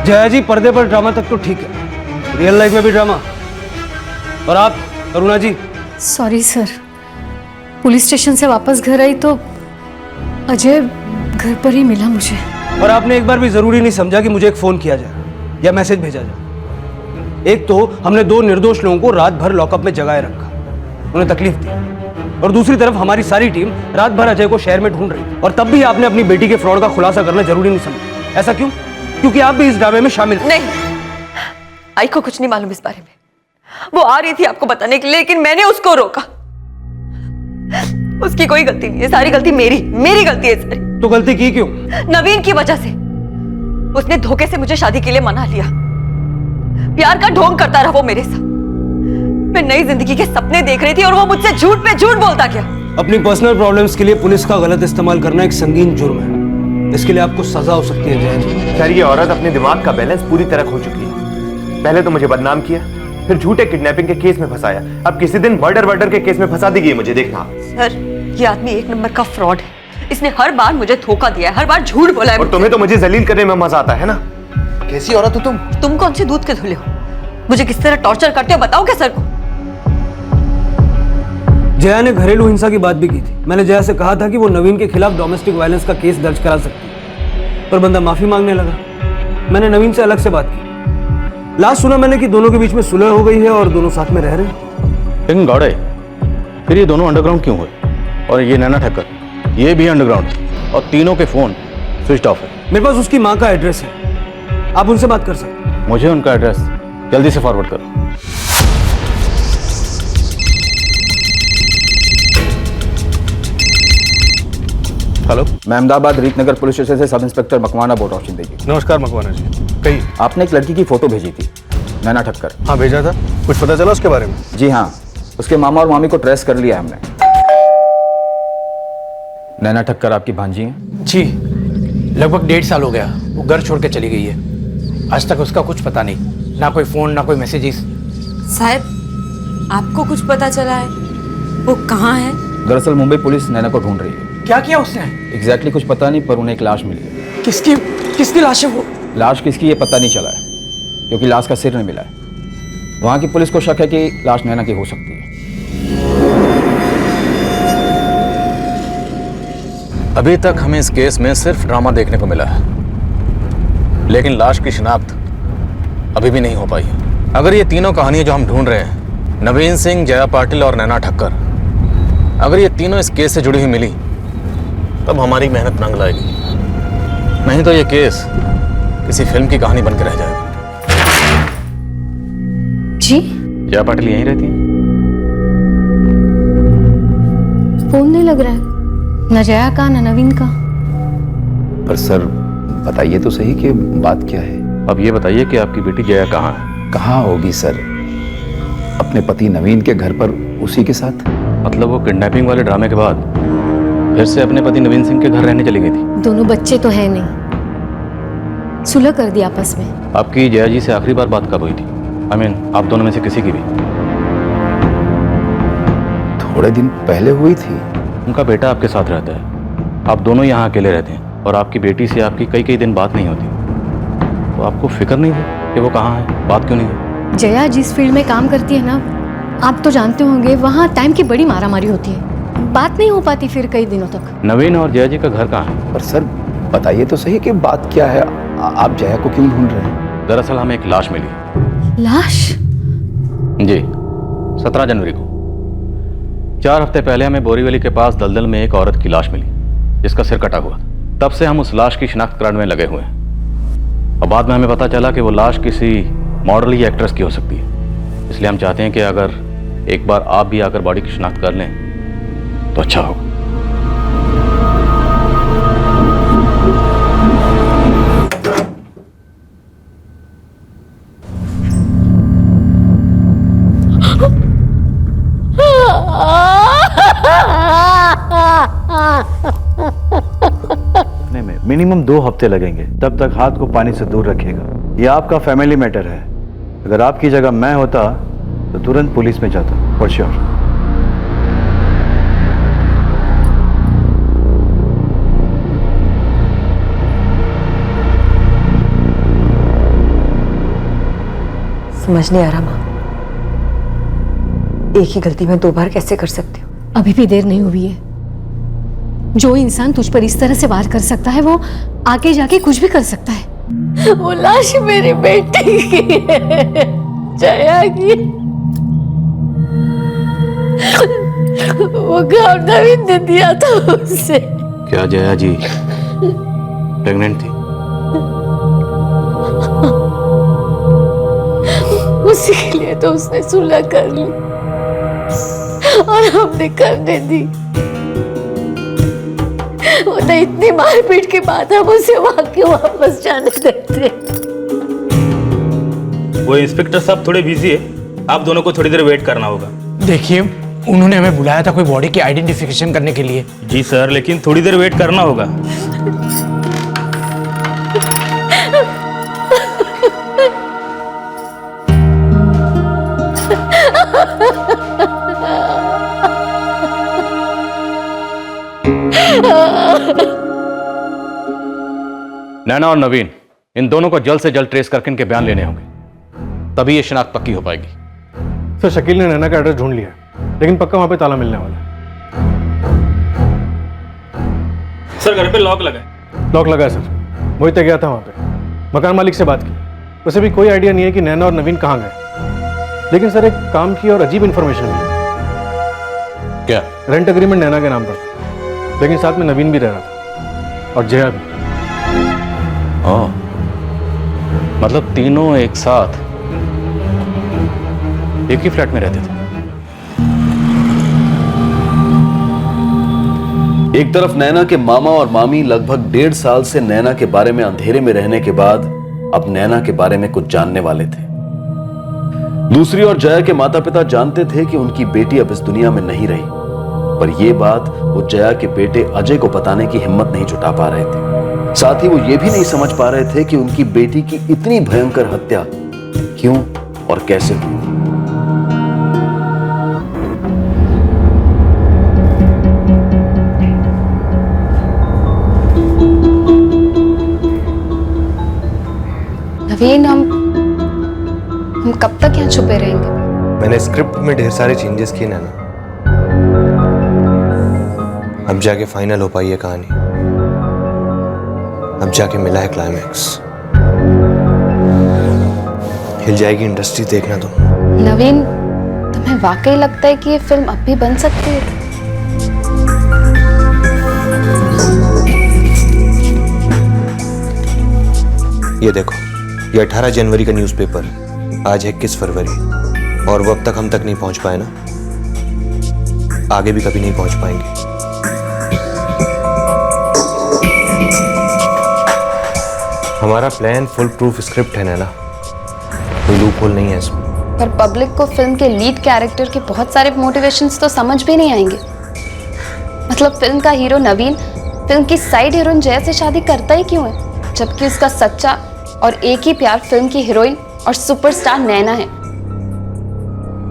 G: जया जी, पर्दे पर ड्रामा तक तो ठीक है, रियल लाइफ में भी ड्रामा। और आप करुणा जी?
L: सॉरी सर, पुलिस स्टेशन से वापस घर आई तो अजय घर पर ही मिला मुझे।
G: और आपने एक बार भी जरूरी नहीं समझा कि मुझे एक फोन किया जाए या मैसेज भेजा जाए? एक तो हमने 2 निर्दोष लोगों को रात भर लॉकअप में जगाए रखा, उन्हें तकलीफ दी, और दूसरी तरफ हमारी सारी टीम रात भर अजय को शहर में ढूंढ रही थी। और तब भी आपने अपनी बेटी के फ्रॉड का खुलासा करना जरूरी नहीं समझा। ऐसा क्यों? क्योंकि आप भी इस ड्रामे में शामिल।
N: नहीं, आई को कुछ नहीं मालूम इस बारे में। वो आ रही थी आपको बताने के लिए, लेकिन मैंने उसको रोका। उसकी कोई गलती नहीं है, सारी गलती मेरी गलती है सारी।
G: तो गलती की क्यों?
N: नवीन की वजह से। उसने धोखे से मुझे शादी के लिए मना लिया, प्यार का ढोंग करता रहा वो मेरे साथ। मैं नई जिंदगी के सपने देख रही थी और वो मुझसे झूठ पे झूठ बोलता गया।
G: अपनी पर्सनल प्रॉब्लम्स के लिए पुलिस का गलत इस्तेमाल करना एक संगीन जुर्म है, इसके लिए आपको सजा हो सकती है जया जी।
F: सर, ये औरत अपने दिमाग का बैलेंस पूरी तरह खो चुकी है। पहले तो मुझे बदनाम किया, फिर झूठे किडनैपिंग के केस में फंसाया, अब किसी दिन मर्डर के केस में फंसा देगी मुझे, देखना।
N: सर, ये आदमी 1 नंबर का फ्रॉड है। इसने हर बार मुझे धोखा दिया है, हर बार झूठ बोला है।
F: और तुम्हें तो मुझे जलील करने में मजा आता है ना? कैसी औरत हो तुम?
N: तुम कौन से दूध के धुले हो? मुझे किस तरह टॉर्चर करते हो बताओ क्या सर को?
G: जया ने घरेलू हिंसा की बात भी की थी। मैंने जया से कहा था कि वो नवीन के खिलाफ डोमेस्टिक वायलेंस का केस दर्ज करा सकती है, पर बंदा माफी मांगने लगा। मैंने नवीन से अलग से बात की, लास्ट सुना मैंने कि दोनों के बीच में सुलह हो गई है और दोनों साथ में रह रहे हैं।
H: लेकिन गौड़े, फिर ये दोनों अंडरग्राउंड क्यों हुए? और ये नैना ठक्कर, ये भी अंडरग्राउंड है और तीनों के फोन स्विच ऑफ है।
G: मेरे पास उसकी माँ का एड्रेस है, आप उनसे बात कर सकते हैं।
H: मुझे उनका एड्रेस जल्दी से फॉरवर्ड करो।
B: हेलो, मैं अहमदाबाद रीतनगर पुलिस स्टेशन से सब इंस्पेक्टर मकवाना बोल रहा हूँ। शिंदे जी।
K: नमस्कार मकवाना जी, कही
B: आपने एक लड़की की फोटो भेजी थी, नैना ठक्कर।
K: हाँ भेजा था, कुछ पता चला उसके बारे में?
B: जी हाँ, उसके मामा और मामी को ट्रेस कर लिया हमने। नैना ठक्कर आपकी भांजी हैं?
T: जी, लगभग 1.5 साल हो गया वो घर छोड़ के चली गई है। आज तक उसका कुछ पता नहीं, ना कोई फोन ना कोई मैसेजेस।
Q: साहब, आपको कुछ पता चला है? वो कहाँ है?
B: दरअसल मुंबई पुलिस नैना को ढूंढ रही है।
T: क्या किया उसने?
B: एग्जैक्टली कुछ पता नहीं, पर उन्हें एक लाश मिली है।
T: किसकी लाश है वो?
B: लाश किसकी ये पता नहीं चला है, क्योंकि लाश का सिर नहीं मिला है। वहां की पुलिस को शक है कि लाश नैना की हो सकती है।
H: अभी तक हमें इस केस में सिर्फ ड्रामा देखने को मिला है, लेकिन लाश की शिनाख्त अभी भी नहीं हो पाई है। अगर ये तीनों कहानियां जो हम ढूंढ रहे हैं, नवीन सिंह, जया पाटिल और नैना ठक्कर, अगर ये तीनों इस केस से जुड़ी हुई मिली, तब हमारी मेहनत रंग लाएगी। नहीं तो ये केस किसी फिल्म की कहानी बनकर रह जाएगा।
L: जी?
H: जया पाटिल यहीं रहती है?
L: फोन नहीं लग रहा है, न जया का न नवीन का।
B: पर सर बताइए तो सही कि बात क्या है।
H: अब ये बताइए कि आपकी बेटी जया कहाँ है?
B: कहाँ होगी सर, अपने पति नवीन के घर पर, उसी के साथ।
H: मतलब वो किडनैपिंग वाले ड्रामे के बाद फिर से अपने पति नवीन सिंह के घर रहने चली गई थी?
L: दोनों बच्चे तो है नहीं, सुलह कर दिया आपस में।
H: आपकी जया जी से आखिरी बार बात कब हुई थी? I mean, आप दोनों में से किसी की भी?
B: थोड़े दिन पहले हुई थी।
H: उनका बेटा आपके साथ रहता है, आप दोनों यहाँ अकेले रहते हैं और आपकी बेटी से आपकी कई दिन बात नहीं होती, तो आपको फिक्र नहीं है कि वो कहाँ है, बात क्यों नहीं है?
L: जया जिस फील्ड में काम करती है ना, आप तो जानते होंगे, वहाँ टाइम की बड़ी मारामारी होती है, बात नहीं हो पाती फिर कई दिनों तक।
H: नवीन और जया जी का घर कहाँ है?
B: पर सर बताइए तो सही कि बात क्या है, आप जया को क्यों ढूंढ रहे हैं?
H: दरअसल हमें एक लाश मिली।
L: लाश?
H: जी, 17 जनवरी को। 4 हफ्ते पहले हमें बोरीवली के पास दलदल में एक औरत की लाश मिली, जिसका सिर कटा हुआ। तब से हम उस लाश की शिनाख्त कराने में लगे हुए हैं, और बाद में हमें पता चला कि वो लाश किसी मॉडल या एक्ट्रेस की हो सकती है। इसलिए हम चाहते हैं कि अगर एक बार आप भी आकर बॉडी की शिनाख्त कर लें तो अच्छा होगा।
R: मिनिमम 2 हफ्ते लगेंगे, तब तक हाथ को पानी से दूर रखिएगा। यह आपका फैमिली मैटर है। अगर आपकी जगह मैं होता तो तुरंत पुलिस में जाता, फॉर श्योर।
Q: समझ नहीं आ रहा माँ, एक ही गलती मैं 2 बार कैसे कर सकती हूँ?
L: अभी भी देर नहीं हुई है। जो इंसान तुझ पर इस तरह से वार कर सकता है, वो आगे जाके कुछ भी कर सकता है।
U: वो लाश मेरी बेटी की है, जया की। वो गाँव नवीन ने दिया था उसे।
H: क्या जया जी प्रेग्नेंट थी?
U: उसी के लिए तो उसने सुलह कर ली और हमने करने दी। वो तो इतनी मारपीट के बाद हम उसे वहां क्यों वापस जाने देते?
W: वो इंस्पेक्टर साहब थोड़े बिजी है, आप दोनों को थोड़ी देर वेट करना होगा।
T: देखिए, उन्होंने हमें बुलाया था कोई बॉडी की आइडेंटिफिकेशन करने के लिए।
W: जी सर, लेकिन थोड़ी देर वेट करना होगा।
H: नैना और नवीन, इन दोनों को जल्द से जल्द ट्रेस करके इनके बयान लेने होंगे, तभी ये शिनाख्त पक्की हो पाएगी।
K: सर, शकील ने नैना का एड्रेस ढूंढ लिया, लेकिन पक्का वहां पे ताला मिलने वाला है।
W: सर, घर पे लॉक लगा है।
K: लॉक लगा है सर, वही तो गया था वहां पे, मकान मालिक से बात की, वैसे भी कोई आइडिया नहीं है कि नैना और नवीन कहाँ गए। लेकिन सर एक काम की और अजीब इन्फॉर्मेशन है।
H: क्या?
K: रेंट एग्रीमेंट नैना के नाम पर, लेकिन साथ में नवीन भी रह रहा था और जया भी।
H: मतलब तीनों एक साथ एक ही फ्लैट में रहते थे।
C: एक तरफ नैना के मामा और मामी लगभग 1.5 साल से नैना के बारे में अंधेरे में रहने के बाद अब नैना के बारे में कुछ जानने वाले थे। दूसरी ओर जया के माता पिता जानते थे कि उनकी बेटी अब इस दुनिया में नहीं रही, पर यह बात वो जया के बेटे अजय को बताने की हिम्मत नहीं जुटा पा रहे थे। साथ ही वो ये भी नहीं समझ पा रहे थे कि उनकी बेटी की इतनी भयंकर हत्या क्यों और कैसे हुई।
E: नवीन, हम कब तक यहाँ छुपे रहेंगे?
R: मैंने स्क्रिप्ट में ढेर सारे चेंजेस किए नैना, अब जाके फाइनल हो पाई है कहानी, अब जाके मिला है क्लाइमैक्स। हिल जाएगी इंडस्ट्री, देखना तुम।
E: नवीन, तुम्हें वाकई लगता है कि ये फिल्म अब भी बन सकती है?
R: ये देखो, ये 18 जनवरी का न्यूज़पेपर, आज है 21 फरवरी, और वो अब तक हम तक नहीं पहुंच पाए ना, आगे भी कभी नहीं पहुंच पाएंगे। हमारा प्लान फुल प्रूफ स्क्रिप्ट है नैना, कोई लूप होल नहीं है इसमें।
E: पर पब्लिक को फिल्म के लीड कैरेक्टर के बहुत सारे मोटिवेशंस तो समझ भी नहीं आएंगे। मतलब फिल्म का हीरो नवीन फिल्म की साइड हीरोइन जया से शादी करता ही क्यों है, जबकि उसका सच्चा और एक ही प्यार फिल्म की हीरोइन और सुपरस्टार नैना है।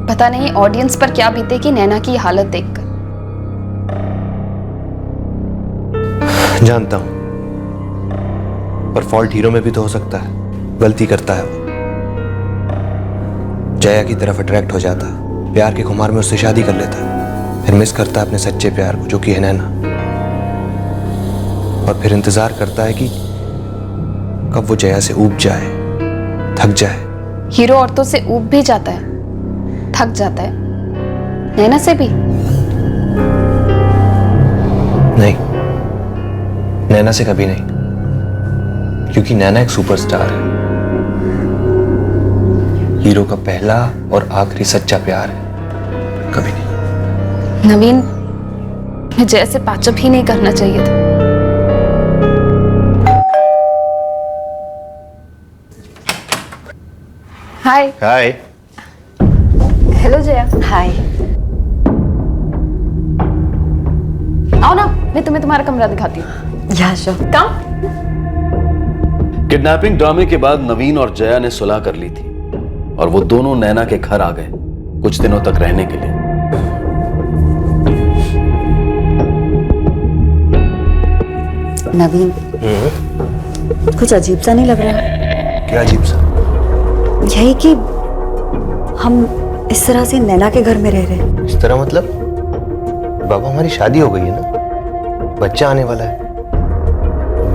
E: पता नहीं ऑडियंस पर क्या बीतेगी नैना की हालत देखकर।
R: जानता हूं, पर फॉल्ट हीरो में भी तो हो सकता है, गलती करता है वो, जया की तरफ अट्रैक्ट हो जाता, प्यार के खुमार में उससे शादी कर लेता, फिर मिस करता है अपने सच्चे प्यार को जो कि है नैना, और फिर इंतजार करता है कि कब वो जया से ऊब जाए, थक जाए।
E: हीरो औरतों से ऊब भी जाता है, थक जाता है, नैना से भी
R: नहीं, नैना से कभी नहीं, क्योंकि नैना एक सुपरस्टार है, हीरो का पहला और आखिरी सच्चा प्यार है, कभी नहीं।
E: नवीन, मैं जया से पैचअप ही नहीं करना चाहिए था। हाय।
R: हाय।
E: हेलो जया। हाय। आओ ना, मैं तुम्हें तुम्हारा कमरा दिखाती हूँ। कम।
C: किडनैपिंग ड्रामे के बाद नवीन और जया ने सुलह कर ली थी और वो दोनों नैना के घर आ गए कुछ दिनों तक रहने के लिए।
J: नवीन, कुछ अजीब सा नहीं लग रहा?
R: क्या अजीब सा?
J: यही कि हम इस तरह से नैना के घर में रह रहे हैं।
R: इस तरह मतलब? बाबा, हमारी शादी हो गई है ना, बच्चा आने वाला है,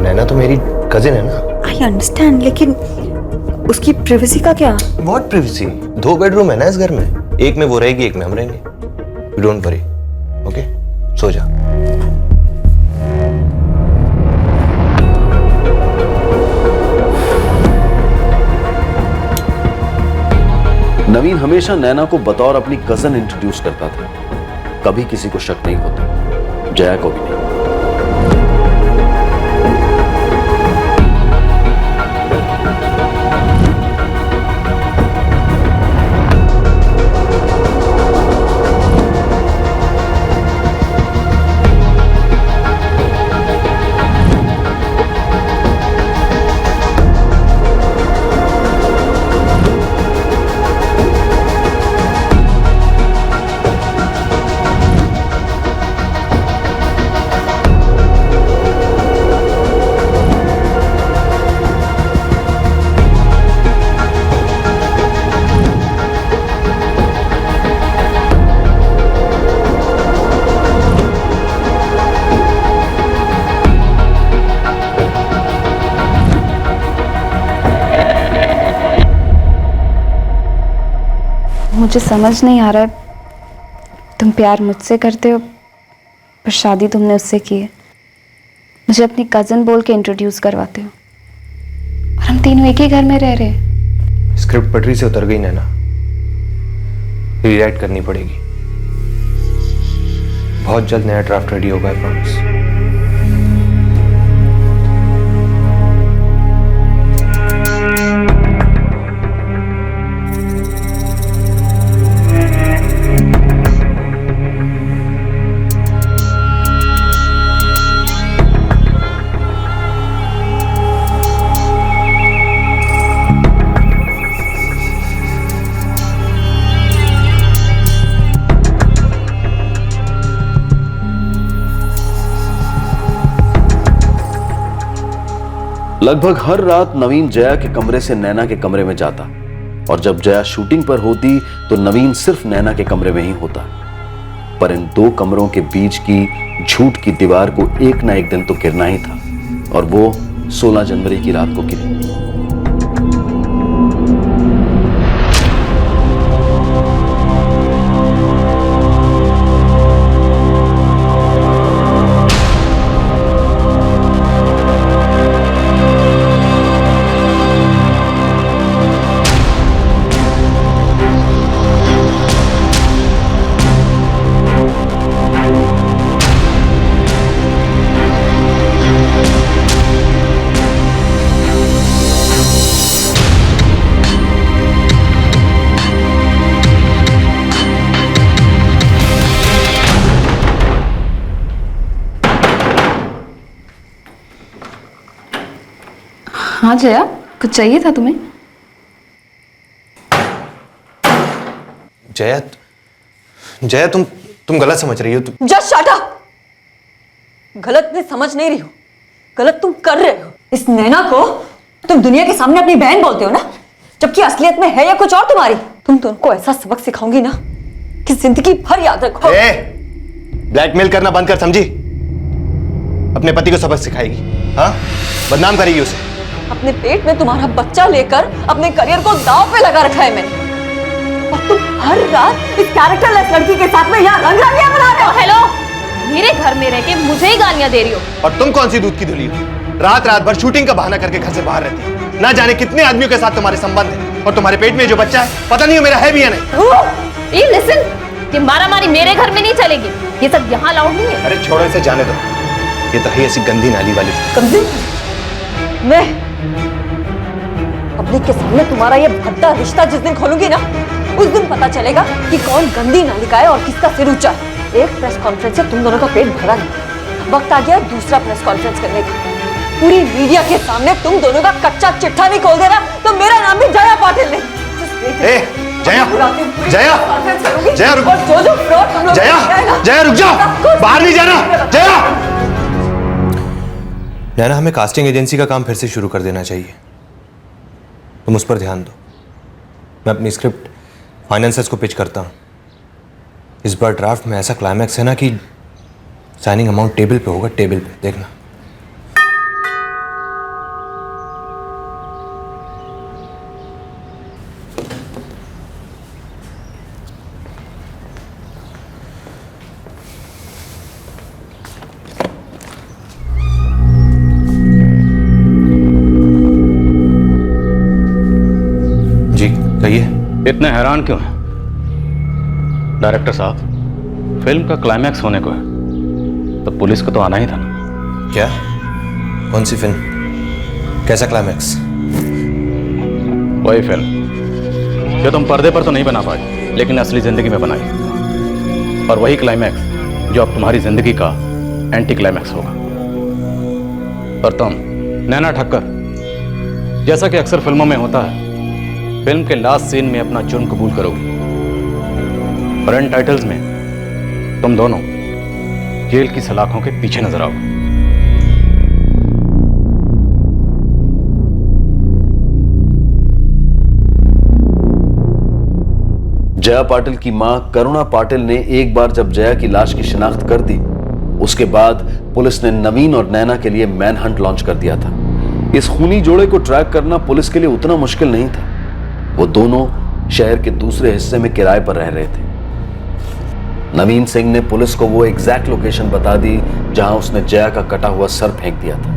R: नैना तो मेरी कजिन है ना।
J: आई अंडरस्टैंड, लेकिन उसकी प्राइवेसी का क्या?
R: What privacy? 2 बेडरूम है ना इस घर में, एक में वो रहेगी, एक में हम रहेंगे। Don't worry, okay? सो जा।
C: नवीन हमेशा नैना को बतौर अपनी कजन इंट्रोड्यूस करता था, कभी किसी को शक नहीं होता, जया को भी नहीं।
E: मुझे समझ नहीं आ रहा है, तुम प्यार मुझसे करते हो पर शादी तुमने उससे की है। मुझे अपनी कज़न बोल के इंट्रोड्यूस करवाते हो और हम तीनों एक ही घर में रह रहे हैं।
F: स्क्रिप्ट पटरी से उतर गई नैना, रीराइट करनी पड़ेगी। बहुत जल्द नया ड्राफ्ट रेडी होगा, प्रॉमिस।
C: लगभग हर रात नवीन जया के कमरे से नैना के कमरे में जाता और जब जया शूटिंग पर होती तो नवीन सिर्फ नैना के कमरे में ही होता। पर इन दो कमरों के बीच की झूठ की दीवार को एक ना एक दिन तो गिरना ही था और वो 16 जनवरी की रात को गिरी।
E: हाँ जया, कुछ चाहिए था तुम्हें?
F: जया तुम गलत समझ रही हो।
N: Just shut up. गलत मैं समझ नहीं रही हूँ, गलत तुम कर रहे हो। इस नैना को तुम दुनिया के सामने अपनी बहन बोलते हो ना, जबकि असलियत में है या कुछ और तुम्हारी। तुम तो उनको ऐसा सबक सिखाऊंगी ना कि जिंदगी भर याद रखो।
F: ब्लैकमेल करना बंद कर, समझी? अपने पति को सबक सिखाएगी, हाँ? बदनाम करेगी उसे।
N: अपने पेट में तुम्हारा बच्चा लेकर अपने करियर को दांव पे लगा रखा है मैंने, और तुम हर रात इस कैरेक्टरलेस लड़की के साथ में यहाँ रंगरलियां बना रहे हो।
O: हेलो, मेरे घर में रह के मुझे ही गालियां दे रही हो।
F: और तुम कौन सी दूध की धुली हो? रात रात भर शूटिंग का बहाना करके घर से बाहर रहती है। ना जाने कितने आदमियों के साथ तुम्हारे संबंध है, और तुम्हारे पेट में जो बच्चा है पता नहीं मेरा है भी या नहीं।
O: लिसन, ये मारामारी मेरे घर में नहीं चलेगी, ये सब यहाँ अलाउड नहीं है।
F: अरे छोड़ो इसे, जाने दो। ये तो है ऐसी गंदी नाली वाली।
N: गंदी? मैं पब्लिक के सामने तुम्हारा ये भद्दा रिश्ता जिस दिन खोलूंगी ना, उस दिन पता चलेगा कि कौन गंदी नालिका है और किसका सिर ऊंचा है। एक प्रेस कॉन्फ्रेंस से तुम दोनों का पेट भरा नहीं, वक्त आ गया दूसरा प्रेस कॉन्फ्रेंस करने का। पूरी मीडिया के सामने तुम दोनों का कच्चा चिट्ठा नहीं खोल देना तो मेरा नाम भी जया पाटिल नहीं।
F: जया, जया रुक, जया रुक जाओ, बाहर नहीं जाना। जया, नैना, हमें कास्टिंग एजेंसी का काम फिर से शुरू कर देना चाहिए। तुम उस पर ध्यान दो। मैं अपनी स्क्रिप्ट फाइनेंसर्स को पिच करता हूँ। इस बार ड्राफ्ट में ऐसा क्लाइमैक्स है ना कि साइनिंग अमाउंट टेबल पे होगा, टेबल पे, देखना।
H: इतने हैरान क्यों हैं? डायरेक्टर साहब, फिल्म का क्लाइमैक्स होने को है तो पुलिस को तो आना ही था ना।
F: क्या? कौन सी फिल्म? कैसा क्लाइमैक्स?
H: वही फिल्म जो तुम पर्दे पर तो नहीं बना पाई लेकिन असली जिंदगी में बनाई, और वही क्लाइमैक्स जो अब तुम्हारी जिंदगी का एंटी क्लाइमैक्स होगा। और तुम नैना ठक्कर, जैसा कि अक्सर फिल्मों में होता है, फिल्म के लास्ट सीन में अपना जुर्म कबूल करोगी और एंड टाइटल्स में तुम दोनों जेल की सलाखों के पीछे नजर आओगे।
C: जया पाटिल की मां करुणा पाटिल ने एक बार जब जया की लाश की शिनाख्त कर दी, उसके बाद पुलिस ने नवीन और नैना के लिए मैन हंट लॉन्च कर दिया था। इस खूनी जोड़े को ट्रैक करना पुलिस के लिए उतना मुश्किल नहीं था। वो दोनों शहर के दूसरे हिस्से में किराए पर रह रहे थे। नवीन सिंह ने पुलिस को वो एग्जैक्ट लोकेशन बता दी जहां उसने जया का कटा हुआ सर फेंक दिया था।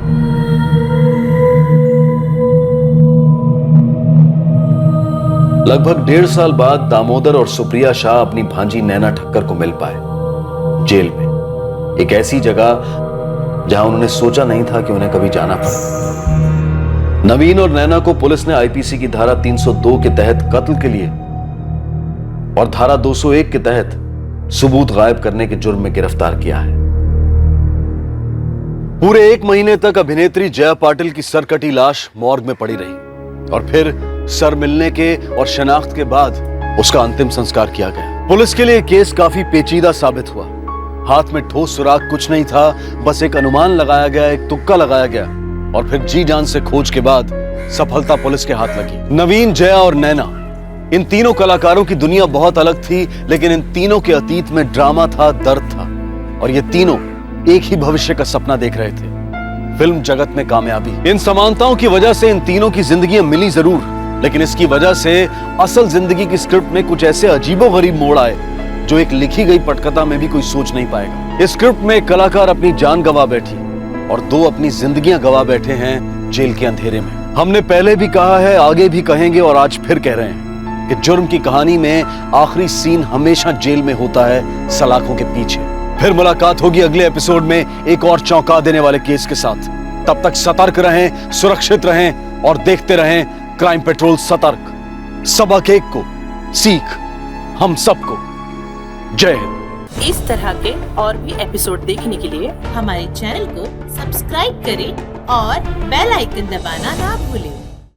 C: लगभग 1.5 साल बाद दामोदर और सुप्रिया शाह अपनी भांजी नैना ठक्कर को मिल पाए जेल में, एक ऐसी जगह जहां उन्होंने सोचा नहीं था कि उन्हें कभी जाना पड़े। नवीन और नैना को पुलिस ने आईपीसी की धारा 302 के तहत कत्ल के लिए और धारा 201 के तहत सबूत गायब करने के जुर्म में गिरफ्तार किया है। पूरे 1 महीने तक अभिनेत्री जया पाटिल की सरकटी लाश मॉर्ग में पड़ी रही और फिर सर मिलने के और शनाख्त के बाद उसका अंतिम संस्कार किया गया। पुलिस के लिए केस काफी पेचीदा साबित हुआ। हाथ में ठोस सुराग कुछ नहीं था, बस एक अनुमान लगाया गया, एक तुक्का लगाया गया और फिर जी जान से खोज के बाद सफलता पुलिस के हाथ लगी। नवीन, जया और नैना, इन तीनों कलाकारों की दुनिया बहुत अलग थी, लेकिन इन तीनों के अतीत में ड्रामा था, दर्द था और ये तीनों एक ही भविष्य का सपना देख रहे थे, फिल्म जगत में कामयाबी। इन समानताओं की वजह से इन तीनों की जिंदगियां मिली जरूर, लेकिन इसकी वजह से असल जिंदगी की स्क्रिप्ट में कुछ ऐसे अजीबोगरीब मोड़ आए जो एक लिखी गई पटकथा में भी कोई सोच नहीं पाएगा। इस स्क्रिप्ट में एक कलाकार अपनी जान गंवा बैठी और 2 अपनी जिंदगियां गंवा बैठे हैं जेल के अंधेरे में। हमने पहले भी कहा है, आगे भी कहेंगे और आज फिर कह रहे हैं कि जुर्म की कहानी में आखिरी सीन हमेशा जेल में होता है, सलाखों के पीछे। फिर मुलाकात होगी अगले एपिसोड में एक और चौंका देने वाले केस के साथ। तब तक सतर्क रहें, सुरक्षित रहें और देखते रहें क्राइम पेट्रोल सतर्क। सबक एक को सीख हम सबको। जय हिंद।
I: इस तरह के और भी एपिसोड देखने के लिए हमारे चैनल को सब्सक्राइब करें और बेल आइकन दबाना ना भूलें।